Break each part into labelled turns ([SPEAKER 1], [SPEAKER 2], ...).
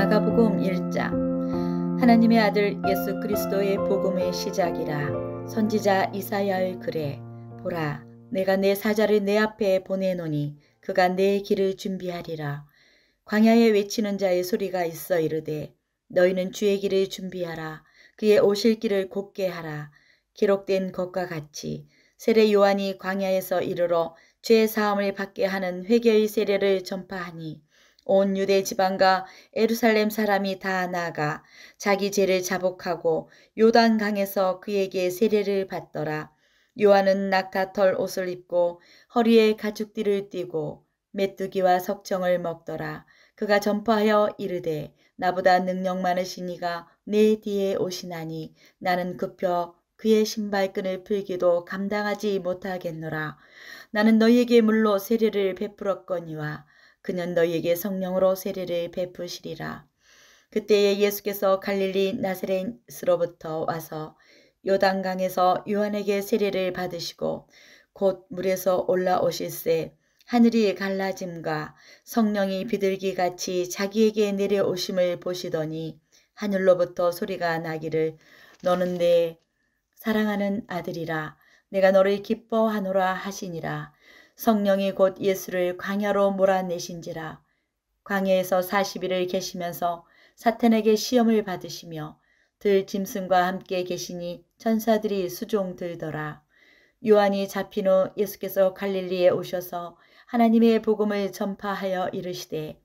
[SPEAKER 1] 마가복음 1장. 하나님의 아들 예수 그리스도의 복음의 시작이라. 선지자 이사야의 글에 보라, 내가 내 사자를 내 앞에 보내노니 그가 내 길을 준비하리라. 광야에 외치는 자의 소리가 있어 이르되 너희는 주의 길을 준비하라. 그의 오실 길을 곧게 하라. 기록된 것과 같이 세례 요한이 광야에서 이르러 죄 사함을 받게 하는 회개의 세례를 전파하니 온 유대 지방과 예루살렘 사람이 다 나아가 자기 죄를 자복하고 요단강에서 그에게 세례를 받더라. 요한은 낙타털 옷을 입고 허리에 가죽띠를 띠고 메뚜기와 석청을 먹더라. 그가 전파하여 이르되 나보다 능력 많으신 이가 내 뒤에 오시나니 나는 급혀 그의 신발끈을 풀기도 감당하지 못하겠노라. 나는 너희에게 물로 세례를 베풀었거니와 그는 너희에게 성령으로 세례를 베푸시리라. 그때에 예수께서 갈릴리 나사렛으로부터 와서 요단강에서 요한에게 세례를 받으시고 곧 물에서 올라오실새 하늘이 갈라짐과 성령이 비둘기같이 자기에게 내려오심을 보시더니 하늘로부터 소리가 나기를 너는 내 사랑하는 아들이라. 내가 너를 기뻐하노라 하시니라. 성령이 곧 예수를 광야로 몰아내신지라. 광야에서 40일을 계시면서 사탄에게 시험을 받으시며 들짐승과 함께 계시니 천사들이 수종 들더라. 요한이 잡힌 후 예수께서 갈릴리에 오셔서 하나님의 복음을 전파하여 이르시되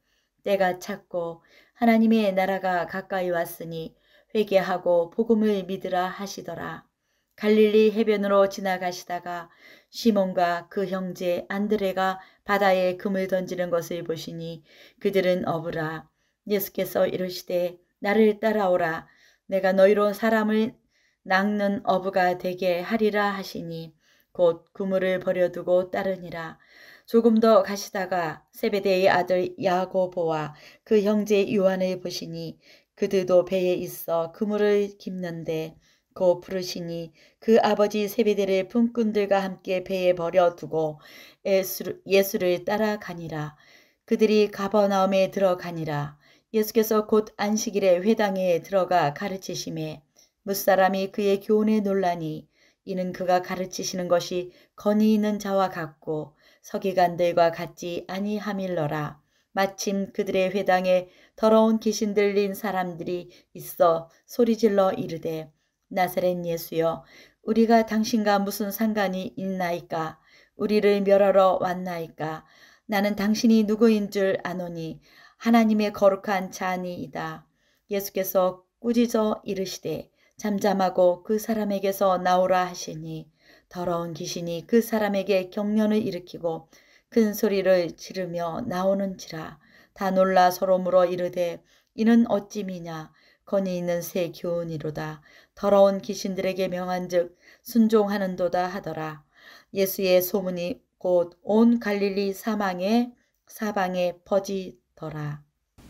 [SPEAKER 1] 때가 찼고 하나님의 나라가 가까이 왔으니 회개하고 복음을 믿으라 하시더라. 갈릴리 해변으로 지나가시다가 시몬과 그 형제 안드레가 바다에 금을 던지는 것을 보시니 그들은 어부라. 예수께서 이르시되 나를 따라오라. 내가 너희로 사람을 낚는 어부가 되게 하리라 하시니 곧 그물을 버려두고 따르니라. 조금 더 가시다가 세베대의 아들 야고보와 그 형제 요한을 보시니 그들도 배에 있어 그물을 깁는데 곧 부르시니 그 아버지 세베대를 품꾼들과 함께 배에 버려두고 예수를 따라가니라. 그들이 가버나움에 들어가니라. 예수께서 곧 안식일에 회당에 들어가 가르치심에 무사람이 그의 교훈에 놀라니 이는 그가 가르치시는 것이 권위 있는 자와 같고 서기관들과 같지 아니함일러라. 마침 그들의 회당에 더러운 귀신 들린 사람들이 있어 소리질러 이르되 나사렛 예수여, 우리가 당신과 무슨 상관이 있나이까? 우리를 멸하러 왔나이까? 나는 당신이 누구인 줄 아노니 하나님의 거룩한 자니이다. 예수께서 꾸짖어 이르시되 잠잠하고 그 사람에게서 나오라 하시니 더러운 귀신이 그 사람에게 경련을 일으키고 큰 소리를 지르며 나오는지라. 다 놀라 서로 물어 이르되 이는 어찌미냐? 권위 있는 새 교훈이로다. 더러운 귀신들에게 명한즉 순종하는도다 하더라. 예수의 소문이 곧 온 갈릴리 사방에 퍼지더라.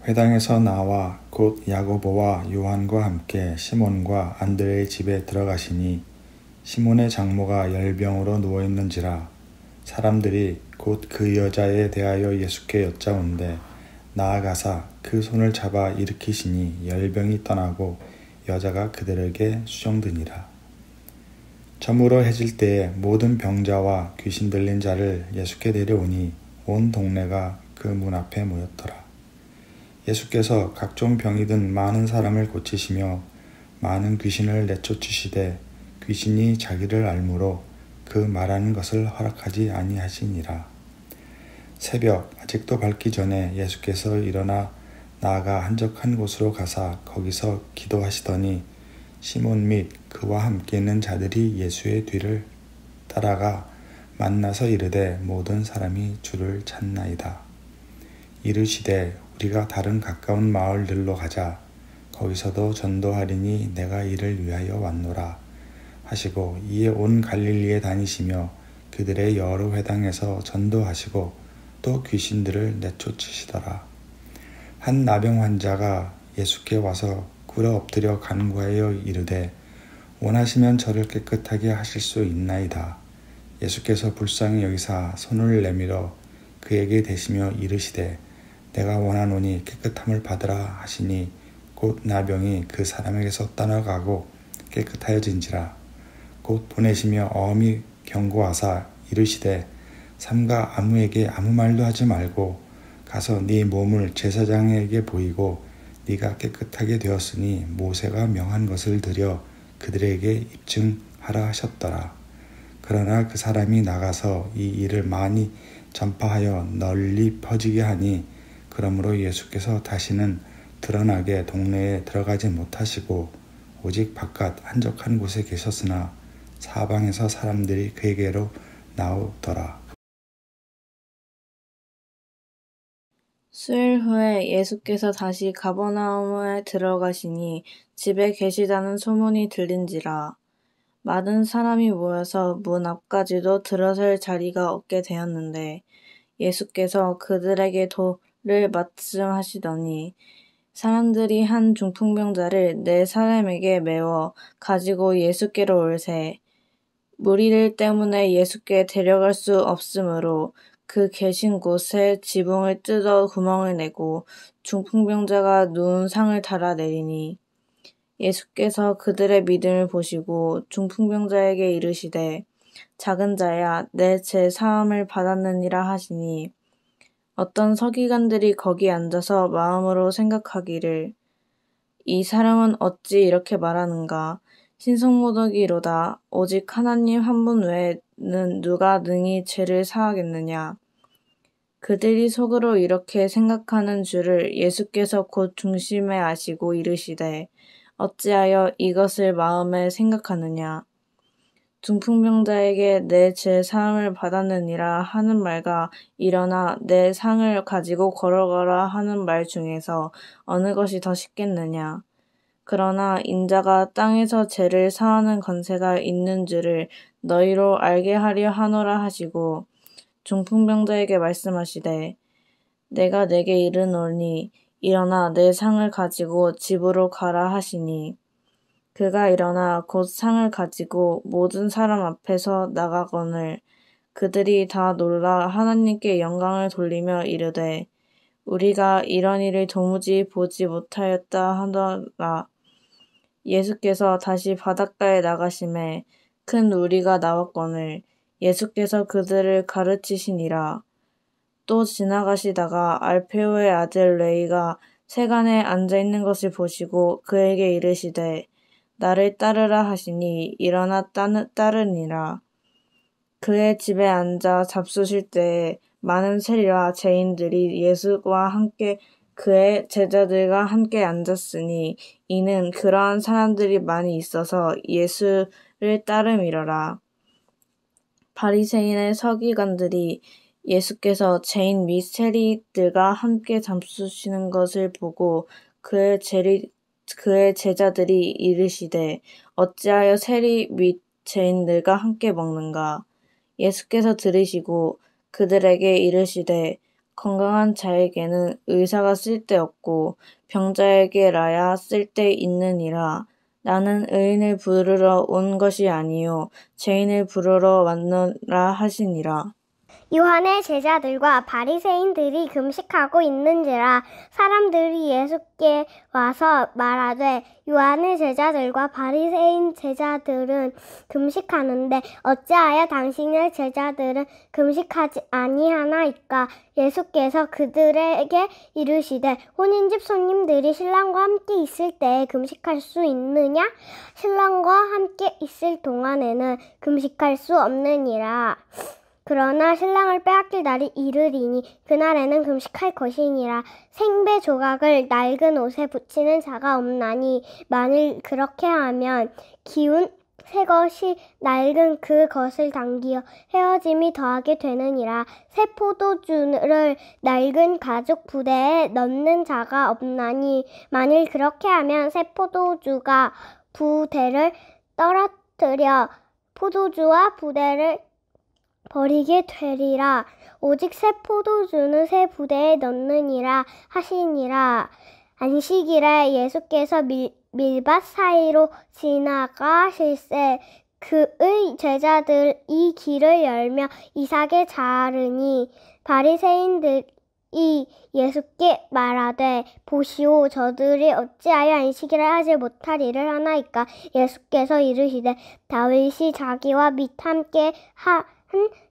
[SPEAKER 2] 회당에서 나와 곧 야고보와 요한과 함께 시몬과 안드레의 집에 들어가시니 시몬의 장모가 열병으로 누워있는지라. 사람들이 곧 그 여자에 대하여 예수께 여짜온대 나아가사 그 손을 잡아 일으키시니 열병이 떠나고 여자가 그들에게 수종드니라. 저물어 해질 때에 모든 병자와 귀신 들린 자를 예수께 데려오니 온 동네가 그 문 앞에 모였더라. 예수께서 각종 병이 든 많은 사람을 고치시며 많은 귀신을 내쫓으시되 귀신이 자기를 알므로 그 말하는 것을 허락하지 아니하시니라. 새벽 아직도 밝기 전에 예수께서 일어나 나아가 한적한 곳으로 가사 거기서 기도하시더니 시몬 및 그와 함께 있는 자들이 예수의 뒤를 따라가 만나서 이르되 모든 사람이 주를 찾나이다. 이르시되 우리가 다른 가까운 마을들로 가자. 거기서도 전도하리니 내가 이를 위하여 왔노라 하시고 이에 온 갈릴리에 다니시며 그들의 여러 회당에서 전도하시고 또 귀신들을 내쫓으시더라. 한 나병 환자가 예수께 와서 굴어 엎드려 간구하여 이르되 원하시면 저를 깨끗하게 하실 수 있나이다. 예수께서 불쌍히 여기사 손을 내밀어 그에게 대시며 이르시되 내가 원하노니 깨끗함을 받으라 하시니 곧 나병이 그 사람에게서 떠나가고 깨끗하여진지라. 곧 보내시며 엄히 경고하사 이르시되 삼가 아무에게 아무 말도 하지 말고 가서 네 몸을 제사장에게 보이고 네가 깨끗하게 되었으니 모세가 명한 것을 드려 그들에게 입증하라 하셨더라. 그러나 그 사람이 나가서 이 일을 많이 전파하여 널리 퍼지게 하니 그러므로 예수께서 다시는 드러나게 동네에 들어가지 못하시고 오직 바깥 한적한 곳에 계셨으나 사방에서 사람들이 그에게로 나오더라.
[SPEAKER 3] 수일 후에 예수께서 다시 가버나움에 들어가시니 집에 계시다는 소문이 들린지라. 많은 사람이 모여서 문 앞까지도 들어설 자리가 없게 되었는데 예수께서 그들에게 돌을 말씀하시더니 사람들이 한 중풍병자를 네 사람에게 메워 가지고 예수께로 올세. 무리들 때문에 예수께 데려갈 수 없으므로 그 계신 곳에 지붕을 뜯어 구멍을 내고 중풍병자가 누운 상을 달아내리니 예수께서 그들의 믿음을 보시고 중풍병자에게 이르시되 작은 자야 내 죄 사함을 받았느니라 하시니 어떤 서기관들이 거기 앉아서 마음으로 생각하기를 이 사람은 어찌 이렇게 말하는가 신성모독이로다. 오직 하나님 한 분 외에는 누가 능히 죄를 사하겠느냐. 그들이 속으로 이렇게 생각하는 줄을 예수께서 곧 중심에 아시고 이르시되 어찌하여 이것을 마음에 생각하느냐. 중풍병자에게 내 죄 사함을 받았느니라 하는 말과 일어나 내 상을 가지고 걸어가라 하는 말 중에서 어느 것이 더 쉽겠느냐. 그러나 인자가 땅에서 죄를 사하는 권세가 있는 줄을 너희로 알게 하려 하노라 하시고 중풍병자에게 말씀하시되 내가 내게 이르노니 일어나 내 상을 가지고 집으로 가라 하시니 그가 일어나 곧 상을 가지고 모든 사람 앞에서 나가거늘 그들이 다 놀라 하나님께 영광을 돌리며 이르되 우리가 이런 일을 도무지 보지 못하였다 하더라. 예수께서 다시 바닷가에 나가심에 큰 우리가 나왔거늘 예수께서 그들을 가르치시니라. 또 지나가시다가 알페오의 아들 레이가 세간에 앉아있는 것을 보시고 그에게 이르시되 나를 따르라 하시니 일어나 따르니라. 그의 집에 앉아 잡수실 때에 많은 세리와 죄인들이 예수와 함께 그의 제자들과 함께 앉았으니 이는 그러한 사람들이 많이 있어서 예수를 따름이러라. 바리새인의 서기관들이 예수께서 죄인 및 세리들과 함께 잡수시는 것을 보고 그의 제자들이 이르시되 어찌하여 세리 및 죄인들과 함께 먹는가. 예수께서 들으시고 그들에게 이르시되 건강한 자에게는 의사가 쓸데없고 병자에게라야 쓸데 있느니라. 나는 의인을 부르러 온 것이 아니요 죄인을 부르러 왔노라 하시니라.
[SPEAKER 4] 요한의 제자들과 바리새인들이 금식하고 있는지라 사람들이 예수께 와서 말하되 요한의 제자들과 바리새인 제자들은 금식하는데 어찌하여 당신의 제자들은 금식하지 아니하나이까. 예수께서 그들에게 이르시되 혼인집 손님들이 신랑과 함께 있을 때에 금식할 수 있느냐? 신랑과 함께 있을 동안에는 금식할 수 없느니라. 그러나 신랑을 빼앗길 날이 이르리니 그날에는 금식할 것이니라. 생배 조각을 낡은 옷에 붙이는 자가 없나니 만일 그렇게 하면 기운 새 것이 낡은 그 것을 당기어 헤어짐이 더하게 되느니라. 새 포도주를 낡은 가죽 부대에 넣는 자가 없나니 만일 그렇게 하면 새 포도주가 부대를 떨어뜨려 포도주와 부대를 버리게 되리라. 오직 새 포도주는 새 부대에 넣느니라 하시니라. 안식일에 예수께서 밀밭 사이로 지나가실새 그의 제자들이 길을 열며 이삭에 자르니 바리새인들이 이 예수께 말하되 보시오 저들이 어찌하여 안식일에 하지 못할 일을 하나이까. 예수께서 이르시되 다윗이 자기와 및 함께 한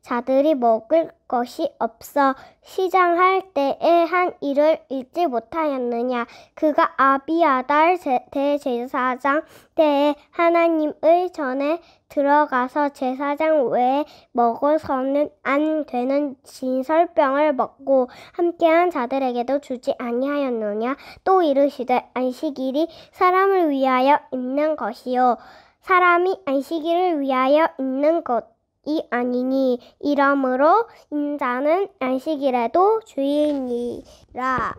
[SPEAKER 4] 자들이 먹을 것이 없어 시장할 때에 한 일을 잊지 못하였느냐. 그가 아비아달 대제사장 때에 하나님의 전에 들어가서 제사장 외에 먹어서는 안 되는 진설병을 먹고 함께한 자들에게도 주지 아니하였느냐. 또 이르시되 안식일이 사람을 위하여 있는 것이요 사람이 안식일을 위하여 있는 것이 아니니 이러므로 인자는 안식일에도 주인이라.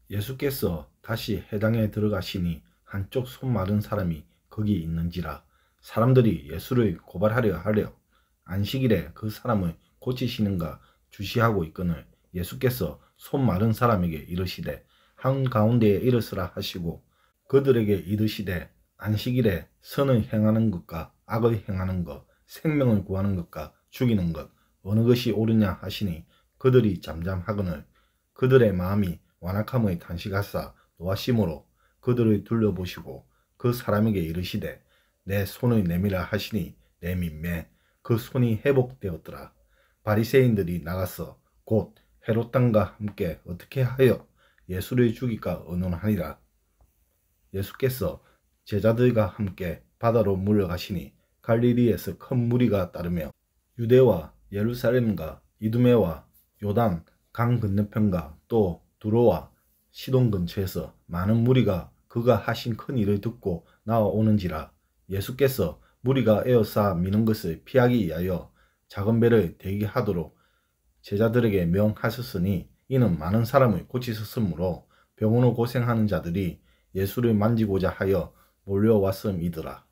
[SPEAKER 2] 예수께서 다시 회당에 들어가시니 한쪽 손 마른 사람이 거기 있는지라. 사람들이 예수를 고발하려 하려 안식일에 그 사람을 고치시는가 주시하고 있거늘 예수께서 손 마른 사람에게 이르시되 한가운데에 일어서라 하시고 그들에게 이르시되 안식일에 선을 행하는 것과 악을 행하는 것, 생명을 구하는 것과 죽이는 것 어느 것이 옳으냐 하시니 그들이 잠잠하거늘 그들의 마음이 완악함의 탄식하사 노하심으로 그들을 둘러보시고 그 사람에게 이르시되 내 손을 내밀라 하시니 내밀매 그 손이 회복되었더라. 바리새인들이 나가서 곧 헤롯 왕과 함께 어떻게 하여 예수를 죽일까 의논하니라. 예수께서 제자들과 함께 바다로 물러가시니 갈릴리에서 큰 무리가 따르며 유대와 예루살렘과 이두메와 요단 강 건너편과 또 두로와 시돈 근처에서 많은 무리가 그가 하신 큰 일을 듣고 나와오는지라. 예수께서 무리가 에워싸 미는 것을 피하기 위하여 작은 배를 대기하도록 제자들에게 명하셨으니 이는 많은 사람을 고치셨으므로 병으로 고생하는 자들이 예수를 만지고자 하여 몰려왔음이더라.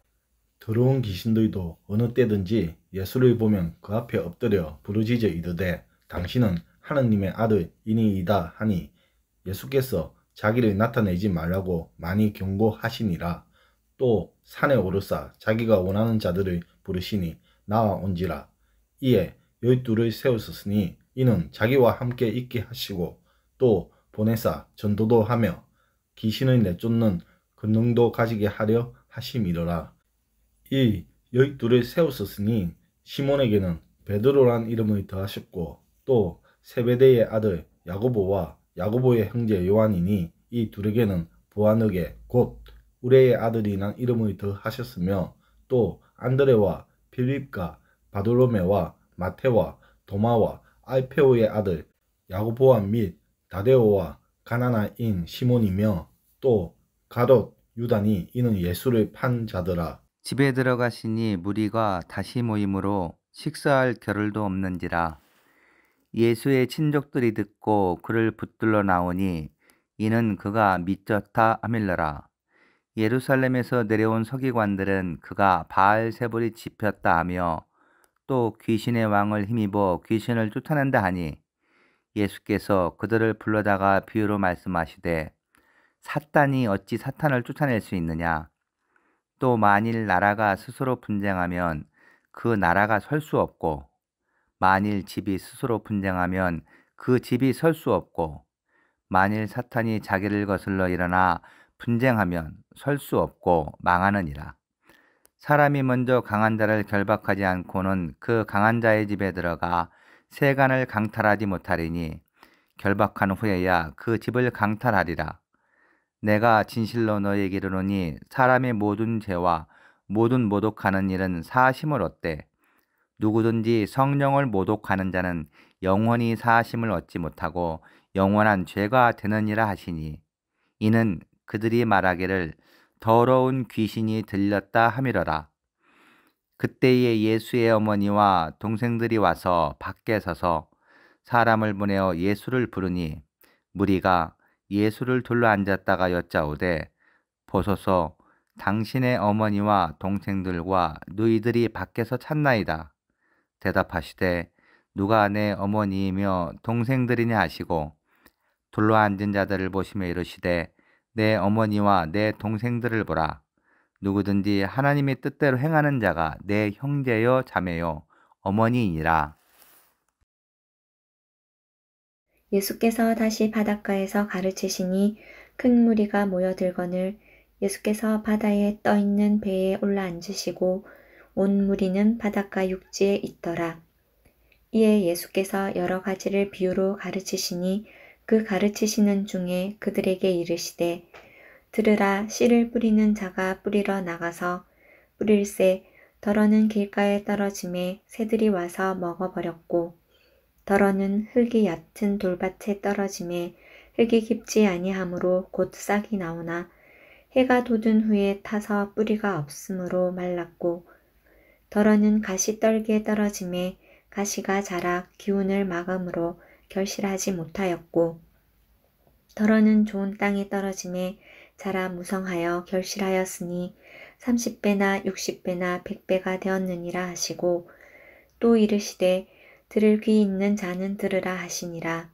[SPEAKER 2] 더러운 귀신들도 어느 때든지 예수를 보면 그 앞에 엎드려 부르짖어 이르되 당신은 하느님의 아들이니이다 하니 예수께서 자기를 나타내지 말라고 많이 경고하시니라. 또 산에 오르사 자기가 원하는 자들을 부르시니 나와온지라. 이에 12를 세우셨으니 이는 자기와 함께 있게 하시고 또 보내사 전도도 하며 귀신을 내쫓는 권능도 가지게 하려 하심이로라. 이 12를 세우셨으니 시몬에게는 베드로란 이름을 더하셨고 또 세베대의 아들 야고보와 야고보의 형제 요한이니 이 둘에게는 보아너게 곧 우레의 아들이란 이름을 더하셨으며 또 안드레와 필립과 바돌로메와 마테와 도마와 알페오의 아들 야고보와 및 다데오와 가나나인 시몬이며 또 가롯 유다니 이는 예수를 판 자더라.
[SPEAKER 5] 집에 들어가시니 무리가 다시 모임으로 식사할 겨를도 없는지라. 예수의 친족들이 듣고 그를 붙들러 나오니 이는 그가 미쳤다 하밀러라. 예루살렘에서 내려온 서기관들은 그가 바알세불이 집혔다 하며 또 귀신의 왕을 힘입어 귀신을 쫓아낸다 하니 예수께서 그들을 불러다가 비유로 말씀하시되 사탄이 어찌 사탄을 쫓아낼 수 있느냐. 또 만일 나라가 스스로 분쟁하면 그 나라가 설 수 없고 만일 집이 스스로 분쟁하면 그 집이 설 수 없고 만일 사탄이 자기를 거슬러 일어나 분쟁하면 설 수 없고 망하느니라. 사람이 먼저 강한 자를 결박하지 않고는 그 강한 자의 집에 들어가 세간을 강탈하지 못하리니 결박한 후에야 그 집을 강탈하리라. 내가 진실로 너희에게 이르노니 사람의 모든 죄와 모든 모독하는 일은 사하심을 얻되 누구든지 성령을 모독하는 자는 영원히 사하심을 얻지 못하고 영원한 죄가 되느니라 하시니 이는 그들이 말하기를 더러운 귀신이 들렸다 하미러라. 그때에 예수의 어머니와 동생들이 와서 밖에 서서 사람을 보내어 예수를 부르니 무리가 예수를 둘러 앉았다가 여짜오되 보소서 당신의 어머니와 동생들과 누이들이 밖에서 찾나이다. 대답하시되 누가 내 어머니이며 동생들이냐 하시고 둘러 앉은 자들을 보시며 이르시되 내 어머니와 내 동생들을 보라. 누구든지 하나님의 뜻대로 행하는 자가 내 형제요 자매요 어머니이니라.
[SPEAKER 1] 예수께서 다시 바닷가에서 가르치시니 큰 무리가 모여들거늘 예수께서 바다에 떠있는 배에 올라앉으시고 온 무리는 바닷가 육지에 있더라. 이에 예수께서 여러 가지를 비유로 가르치시니 그 가르치시는 중에 그들에게 이르시되 들으라 씨를 뿌리는 자가 뿌리러 나가서 뿌릴새 덜어는 길가에 떨어짐에 새들이 와서 먹어버렸고 덜어는 흙이 얕은 돌밭에 떨어짐에 흙이 깊지 아니하므로 곧 싹이 나오나 해가 돋은 후에 타서 뿌리가 없으므로 말랐고 덜어는 가시 떨기에 떨어짐에 가시가 자라 기운을 막음으로 결실하지 못하였고 덜어는 좋은 땅에 떨어짐에 자라 무성하여 결실하였으니 30배나 60배나 100배가 되었느니라 하시고 또 이르시되 들을 귀 있는 자는 들으라 하시니라.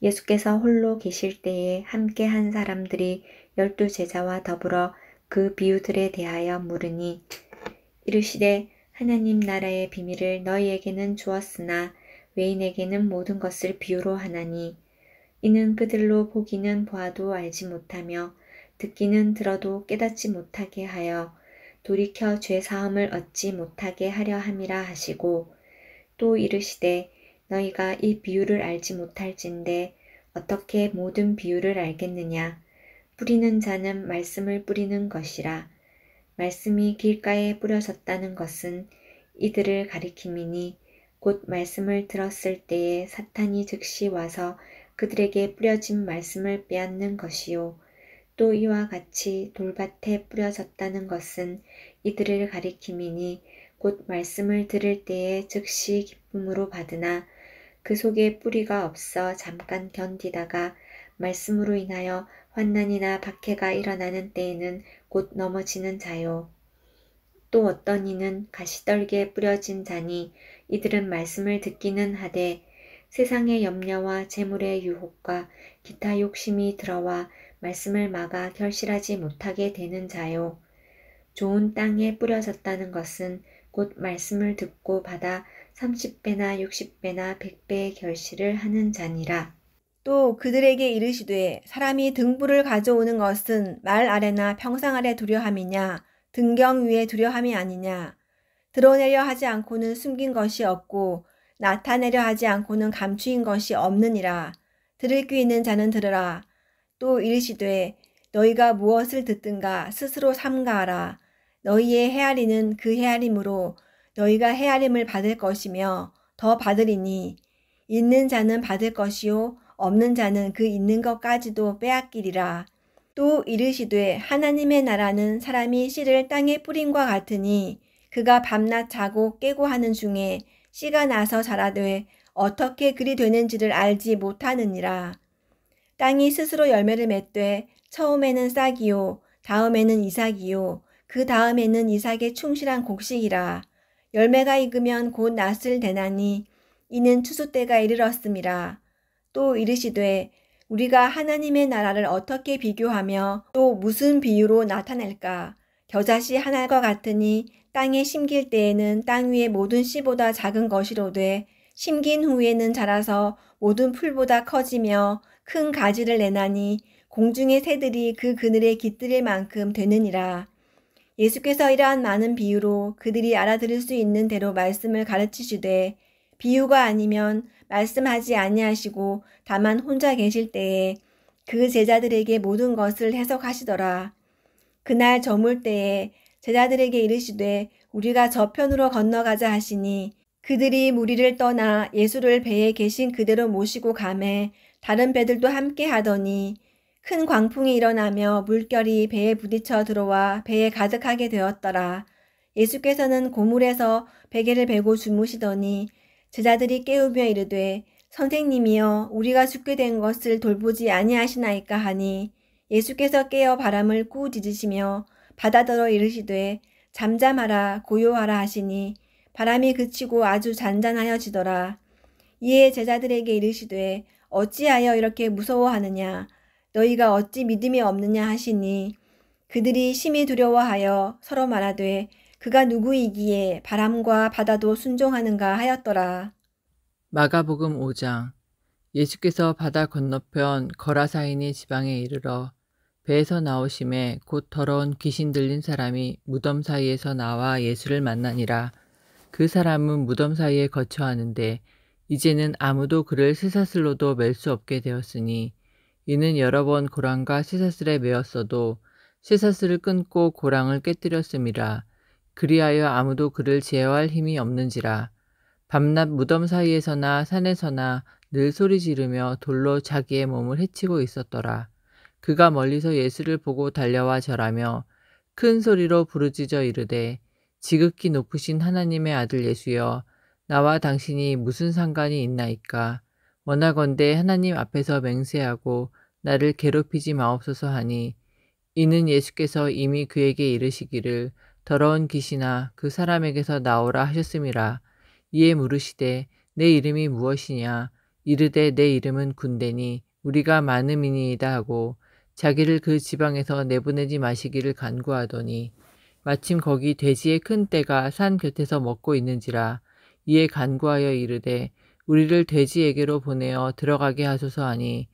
[SPEAKER 1] 예수께서 홀로 계실 때에 함께 한 사람들이 12 제자와 더불어 그 비유들에 대하여 물으니 이르시되 하나님 나라의 비밀을 너희에게는 주었으나 외인에게는 모든 것을 비유로 하나니 이는 그들로 보기는 보아도 알지 못하며 듣기는 들어도 깨닫지 못하게 하여 돌이켜 죄 사함을 얻지 못하게 하려 함이라 하시고 또 이르시되 너희가 이 비유를 알지 못할진대 어떻게 모든 비유를 알겠느냐 뿌리는 자는 말씀을 뿌리는 것이라 말씀이 길가에 뿌려졌다는 것은 이들을 가리킴이니 곧 말씀을 들었을 때에 사탄이 즉시 와서 그들에게 뿌려진 말씀을 빼앗는 것이요 또 이와 같이 돌밭에 뿌려졌다는 것은 이들을 가리킴이니 곧 말씀을 들을 때에 즉시 기쁨으로 받으나 그 속에 뿌리가 없어 잠깐 견디다가 말씀으로 인하여 환난이나 박해가 일어나는 때에는 곧 넘어지는 자요. 또 어떤 이는 가시떨기에 뿌려진 자니 이들은 말씀을 듣기는 하되 세상의 염려와 재물의 유혹과 기타 욕심이 들어와 말씀을 막아 결실하지 못하게 되는 자요. 좋은 땅에 뿌려졌다는 것은 곧 말씀을 듣고 받아 30배나 60배나 100배의 결실을 하는 자니라.
[SPEAKER 6] 또 그들에게 이르시되 사람이 등불을 가져오는 것은 말 아래나 평상 아래 두려 함이냐 등경 위에 두려 함이 아니냐 드러내려 하지 않고는 숨긴 것이 없고 나타내려 하지 않고는 감추인 것이 없느니라. 들을 귀 있는 자는 들으라. 또 이르시되 너희가 무엇을 듣든가 스스로 삼가하라. 너희의 헤아리는 그 헤아림으로 너희가 헤아림을 받을 것이며 더 받으리니 있는 자는 받을 것이요 없는 자는 그 있는 것까지도 빼앗기리라. 또 이르시되 하나님의 나라는 사람이 씨를 땅에 뿌림과 같으니 그가 밤낮 자고 깨고 하는 중에 씨가 나서 자라되 어떻게 그리 되는지를 알지 못하느니라. 땅이 스스로 열매를 맺되 처음에는 싹이요 다음에는 이삭이요 그 다음에는 이삭의 충실한 곡식이라. 열매가 익으면 곧 낫을 대나니 이는 추수 때가 이르렀음이라. 또 이르시되 우리가 하나님의 나라를 어떻게 비교하며 또 무슨 비유로 나타낼까? 겨자씨 하나과 같으니 땅에 심길 때에는 땅 위의 모든 씨보다 작은 것이로되 심긴 후에는 자라서 모든 풀보다 커지며 큰 가지를 내나니 공중의 새들이 그 그늘에 깃들일 만큼 되느니라. 예수께서 이러한 많은 비유로 그들이 알아들을 수 있는 대로 말씀을 가르치시되 비유가 아니면 말씀하지 아니하시고 다만 혼자 계실 때에 그 제자들에게 모든 것을 해석하시더라. 그날 저물 때에 제자들에게 이르시되 우리가 저편으로 건너가자 하시니 그들이 무리를 떠나 예수를 배에 계신 그대로 모시고 가매 다른 배들도 함께 하더니 큰 광풍이 일어나며 물결이 배에 부딪혀 들어와 배에 가득하게 되었더라. 예수께서는 고물에서 베개를 베고 주무시더니 제자들이 깨우며 이르되 선생님이여 우리가 죽게 된 것을 돌보지 아니하시나이까 하니 예수께서 깨어 바람을 꾸짖으시며 바다더러 이르시되 잠잠하라 고요하라 하시니 바람이 그치고 아주 잔잔하여지더라. 이에 제자들에게 이르시되 어찌하여 이렇게 무서워하느냐 너희가 어찌 믿음이 없느냐 하시니 그들이 심히 두려워하여 서로 말하되 그가 누구이기에 바람과 바다도 순종하는가 하였더라.
[SPEAKER 7] 마가복음 5장. 예수께서 바다 건너편 거라사이니 지방에 이르러 배에서 나오심에 곧 더러운 귀신 들린 사람이 무덤 사이에서 나와 예수를 만나니라. 그 사람은 무덤 사이에 거처하는데 이제는 아무도 그를 쇠사슬로도 맬 수 없게 되었으니 이는 여러 번 고랑과 쇠사슬에 매었어도 쇠사슬을 끊고 고랑을 깨뜨렸음이라. 그리하여 아무도 그를 제어할 힘이 없는지라. 밤낮 무덤 사이에서나 산에서나 늘 소리 지르며 돌로 자기의 몸을 해치고 있었더라. 그가 멀리서 예수를 보고 달려와 절하며 큰 소리로 부르짖어 이르되 지극히 높으신 하나님의 아들 예수여, 나와 당신이 무슨 상관이 있나이까. 원하건대 하나님 앞에서 맹세하고 나를 괴롭히지 마옵소서 하니, 이는 예수께서 이미 그에게 이르시기를 더러운 귀신아 그 사람에게서 나오라 하셨음이라. 이에 물으시되 내 이름이 무엇이냐. 이르되 내 이름은 군대니 우리가 많음이니이다 하고 자기를 그 지방에서 내보내지 마시기를 간구하더니, 마침 거기 돼지의 큰 떼가 산 곁에서 먹고 있는지라. 이에 간구하여 이르되 우리를 돼지에게로 보내어 들어가게 하소서 하니,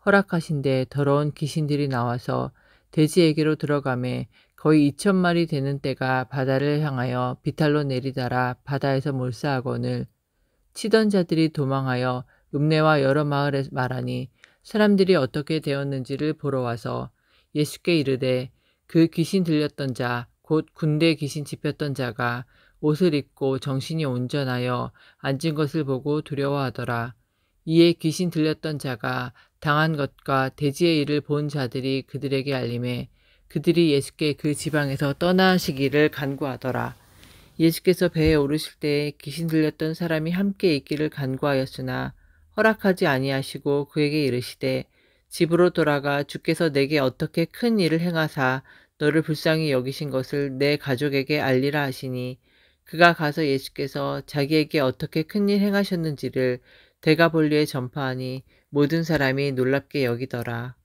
[SPEAKER 7] 허락하신데 더러운 귀신들이 나와서 돼지에게로 들어가매 거의 2,000마리 되는 떼가 바다를 향하여 비탈로 내리달아 바다에서 몰사하거늘, 치던 자들이 도망하여 읍내와 여러 마을에 말하니 사람들이 어떻게 되었는지를 보러 와서 예수께 이르되 그 귀신 들렸던 자 곧 군대 귀신 짚혔던 자가 옷을 입고 정신이 온전하여 앉은 것을 보고 두려워하더라. 이에 귀신 들렸던 자가 당한 것과 돼지의 일을 본 자들이 그들에게 알림해 그들이 예수께 그 지방에서 떠나시기를 간구하더라. 예수께서 배에 오르실 때에 귀신 들렸던 사람이 함께 있기를 간구하였으나 허락하지 아니하시고 그에게 이르시되 집으로 돌아가 주께서 내게 어떻게 큰 일을 행하사 너를 불쌍히 여기신 것을 내 가족에게 알리라 하시니, 그가 가서 예수께서 자기에게 어떻게 큰 일 행하셨는지를 데가볼리에 전파하니 모든 사람이 놀랍게 여기더라.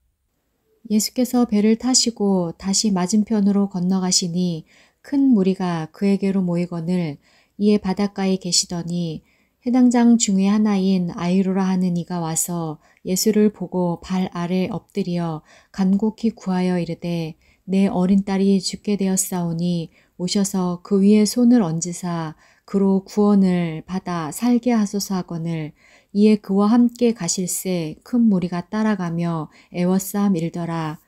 [SPEAKER 8] 예수께서 배를 타시고 다시 맞은편으로 건너가시니 큰 무리가 그에게로 모이거늘, 이에 바닷가에 계시더니 해당장 중에 하나인 아이로라 하는 이가 와서 예수를 보고 발 아래 엎드려 간곡히 구하여 이르되 내 어린 딸이 죽게 되었사오니 오셔서 그 위에 손을 얹으사 그로 구원을 받아 살게 하소서 하거늘, 이에 그와 함께 가실새 큰 무리가 따라가며 애워싸 밀더라.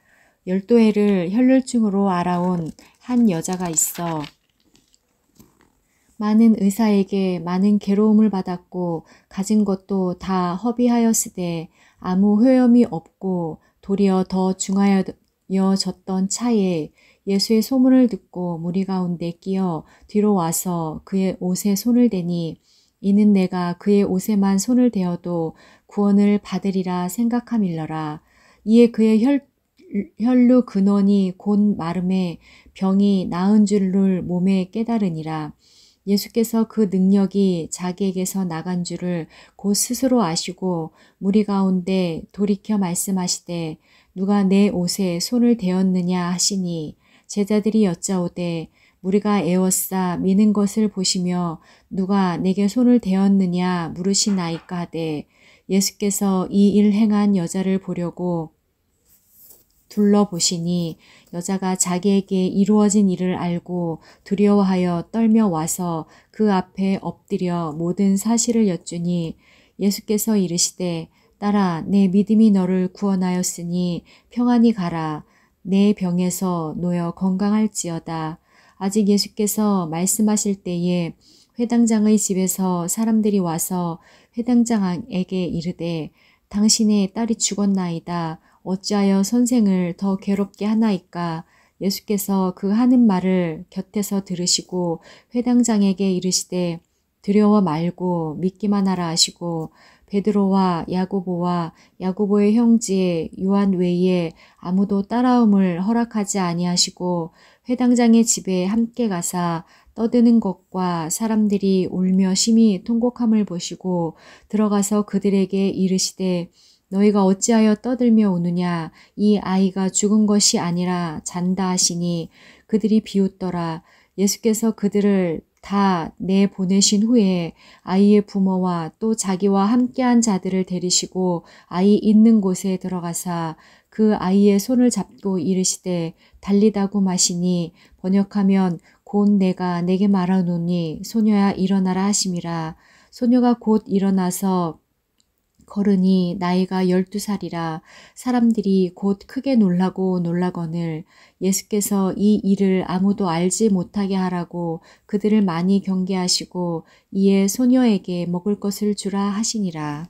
[SPEAKER 8] 12해를 혈루증으로 알아온 한 여자가 있어 많은 의사에게 많은 괴로움을 받았고 가진 것도 다 허비하였으되 아무 효험이 없고 도리어 더 중하여졌던 차에 예수의 소문을 듣고 무리 가운데 끼어 뒤로 와서 그의 옷에 손을 대니, 이는 내가 그의 옷에만 손을 대어도 구원을 받으리라 생각함일러라. 이에 그의 혈루 근원이 곧 마름에 병이 나은 줄을 몸에 깨달으니라. 예수께서 그 능력이 자기에게서 나간 줄을 곧 스스로 아시고 무리 가운데 돌이켜 말씀하시되 누가 내 옷에 손을 대었느냐 하시니, 제자들이 여짜오되 무리가 애워싸 미는 것을 보시며 누가 내게 손을 대었느냐 물으시나이까 하되, 예수께서 이 일 행한 여자를 보려고 둘러보시니 여자가 자기에게 이루어진 일을 알고 두려워하여 떨며 와서 그 앞에 엎드려 모든 사실을 여쭈니, 예수께서 이르시되 딸아 내 믿음이 너를 구원하였으니 평안히 가라. 내 병에서 놓여 건강할지어다. 아직 예수께서 말씀하실 때에 회당장의 집에서 사람들이 와서 회당장에게 이르되 당신의 딸이 죽었나이다. 어찌하여 선생을 더 괴롭게 하나이까. 예수께서 그 하는 말을 곁에서 들으시고 회당장에게 이르시되 두려워 말고 믿기만 하라 하시고, 베드로와 야고보와 야고보의 형제 요한 외에 아무도 따라옴을 허락하지 아니하시고 회당장의 집에 함께 가사 떠드는 것과 사람들이 울며 심히 통곡함을 보시고 들어가서 그들에게 이르시되 너희가 어찌하여 떠들며 우느냐. 이 아이가 죽은 것이 아니라 잔다 하시니 그들이 비웃더라. 예수께서 그들을 다 내 보내신 후에 아이의 부모와 또 자기와 함께한 자들을 데리시고 아이 있는 곳에 들어가사 그 아이의 손을 잡고 이르시되 달리다고 마시니 번역하면 곧 내가 내게 말하노니 소녀야 일어나라 하심이라. 소녀가 곧 일어나서 걸으니 나이가 12살이라. 사람들이 곧 크게 놀라거늘 예수께서 이 일을 아무도 알지 못하게 하라고 그들을 많이 경계하시고 이에 소녀에게 먹을 것을 주라 하시니라.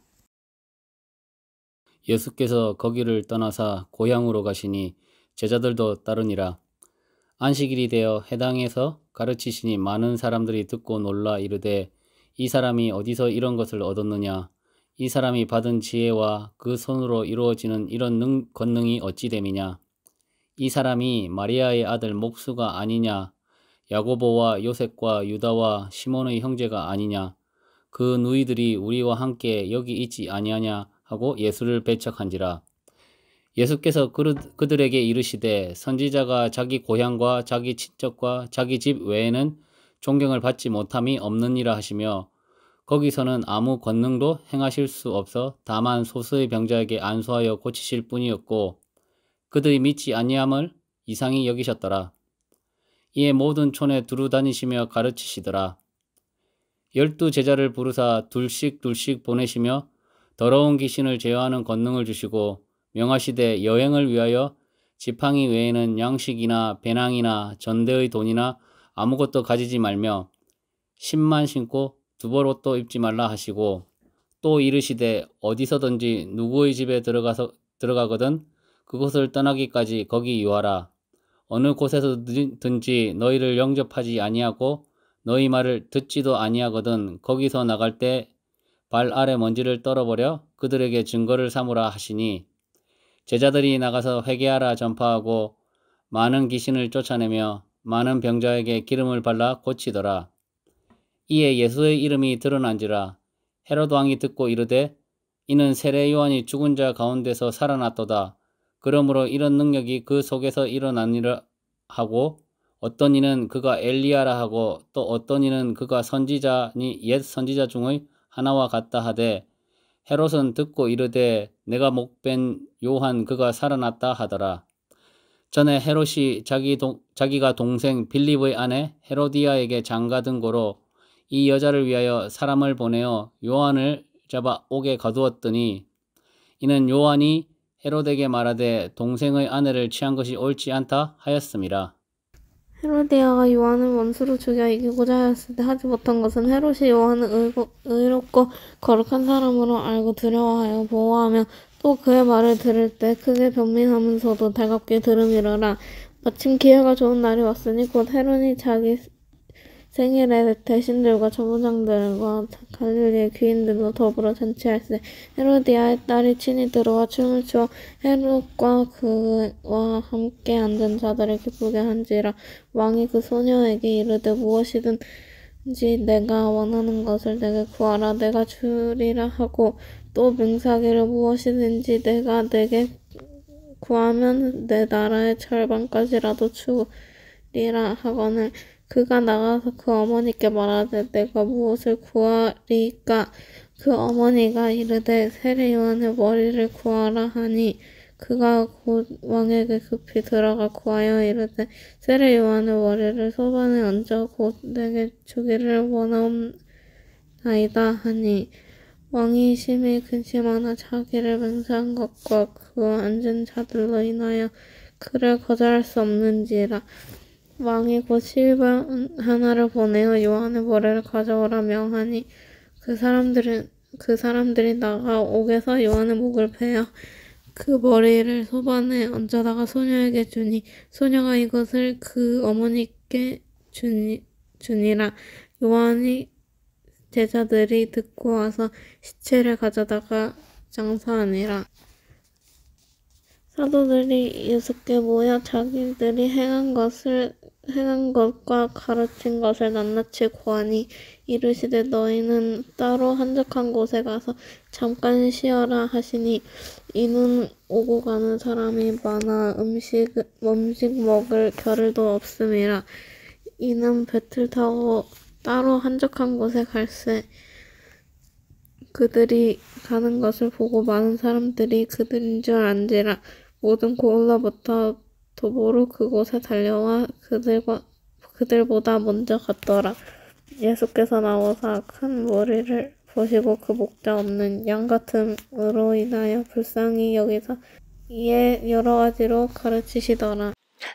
[SPEAKER 9] 예수께서 거기를 떠나사 고향으로 가시니 제자들도 따르니라. 안식일이 되어 회당에서 가르치시니 많은 사람들이 듣고 놀라 이르되 이 사람이 어디서 이런 것을 얻었느냐? 이 사람이 받은 지혜와 그 손으로 이루어지는 이런 권능이 어찌 됨이냐? 이 사람이 마리아의 아들 목수가 아니냐? 야고보와 요셉과 유다와 시몬의 형제가 아니냐? 그 누이들이 우리와 함께 여기 있지 아니하냐? 하고 예수를 배척한지라. 예수께서 그들에게 이르시되 선지자가 자기 고향과 자기 친척과 자기 집 외에는 존경을 받지 못함이 없느니라 하시며 거기서는 아무 권능도 행하실 수 없어 다만 소수의 병자에게 안수하여 고치실 뿐이었고 그들이 믿지 아니함을 이상히 여기셨더라. 이에 모든 촌에 두루 다니시며 가르치시더라. 12 제자를 부르사 둘씩 보내시며 더러운 귀신을 제어하는 권능을 주시고 명하시되 여행을 위하여 지팡이 외에는 양식이나 배낭이나 전대의 돈이나 아무것도 가지지 말며 신만 신고 두벌 옷도 입지 말라 하시고 또 이르시되 어디서든지 누구의 집에 들어가거든 그곳을 떠나기까지 거기 유하라. 어느 곳에서든지 너희를 영접하지 아니하고 너희 말을 듣지도 아니하거든 거기서 나갈 때 발 아래 먼지를 떨어버려 그들에게 증거를 삼으라 하시니 제자들이 나가서 회개하라 전파하고 많은 귀신을 쫓아내며 많은 병자에게 기름을 발라 고치더라. 이에 예수의 이름이 드러난지라. 헤롯 왕이 듣고 이르되 이는 세례 요한이 죽은 자 가운데서 살아났도다. 그러므로 이런 능력이 그 속에서 일어나니라 하고 어떤 이는 그가 엘리야라 하고 또 어떤 이는 그가 선지자니 옛 선지자 중의 하나와 같다 하되 헤롯은 듣고 이르되 내가 목벤 요한 그가 살아났다 하더라. 전에 헤롯이 자기가 동생 빌립의 아내 헤로디아에게 장가든 고로 이 여자를 위하여 사람을 보내어 요한을 잡아 옥에 가두었더니 이는 요한이 헤롯에게 말하되 동생의 아내를 취한 것이 옳지 않다 하였음이라.
[SPEAKER 3] 헤로디아가 요한을 원수로 죽여 이기고자 하였을 때 하지 못한 것은 헤롯이 요한을 의롭고 거룩한 사람으로 알고 두려워하여 보호하며 또 그의 말을 들을 때 크게 변민하면서도 달갑게 들음이러라. 마침 기회가 좋은 날이 왔으니 곧 헤롯이 자기 생일에 대신들과 천부장들과 갈릴리의 귀인들도 더불어 잔치할세. 헤로디아의 딸이 친히 들어와 춤을 추어 헤롯과 그와 함께 앉은 자들을 기쁘게 한지라. 왕이 그 소녀에게 이르되 무엇이든지 내가 원하는 것을 내게 구하라 내가 주리라 하고 또 맹세하기를 무엇이든지 내가 내게 구하면 내 나라의 절반까지라도 주리라 하거늘 그가 나가서 그 어머니께 말하되 내가 무엇을 구하리까? 그 어머니가 이르되 세례 요한의 머리를 구하라 하니 그가 곧 왕에게 급히 들어가 구하여 이르되 세례 요한의 머리를 소반에 얹어 곧 내게 주기를 원하옵나이다 하니 왕이 심히 근심하나 자기를 맹세한 것과 그 앉은 자들로 인하여 그를 거절할 수 없는지라. 왕이 곧 시위관 하나를 보내어 요한의 머리를 가져오라 명하니 그 사람들이 나가 옥에서 요한의 목을 베어 그 머리를 소반에 얹어다가 소녀에게 주니 소녀가 이것을 그 어머니께 주니라. 요한이 제자들이 듣고 와서 시체를 가져다가 장사하니라. 사도들이 예수께 모여 자기들이 행한 것과 가르친 것을 낱낱이 고하니 이르시되 너희는 따로 한적한 곳에 가서 잠깐 쉬어라 하시니 이는 오고 가는 사람이 많아 음식 먹을 겨를도 없음이라. 이는 배틀 타고 따로 한적한 곳에 갈새. 그들이 가는 것을 보고 많은 사람들이 그들인 줄 안지라. 모든 고을로부터 도보로 그곳에 달려와 그들보다 먼저 갔더라. 예수께서 나오사 큰 무리를 보시고 그 목자 없는 양 같음으로 인하여 불쌍히 여기사 이에 여러 가지로 가르치시더라.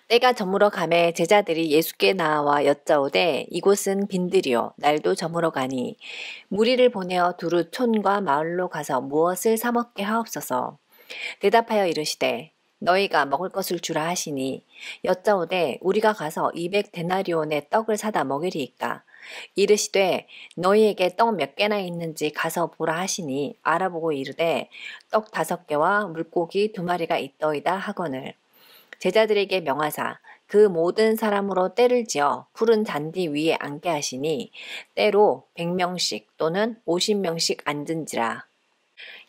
[SPEAKER 10] 때가 저물어 가매 제자들이 예수께 나와 여짜오되 이곳은 빈들이요 날도 저물어 가니 무리를 보내어 두루 촌과 마을로 가서 무엇을 사 먹게 하옵소서. 대답하여 이르시되 너희가 먹을 것을 주라 하시니 여짜오되 우리가 가서 200데나리온의 떡을 사다 먹으리이까. 이르시되 너희에게 떡 몇 개나 있는지 가서 보라 하시니 알아보고 이르되 떡 5개와 물고기 2마리가 있더이다 하거늘. 제자들에게 명하사 그 모든 사람으로 떼를 지어 푸른 잔디 위에 앉게 하시니 때로 100명씩 또는 50명씩 앉은지라.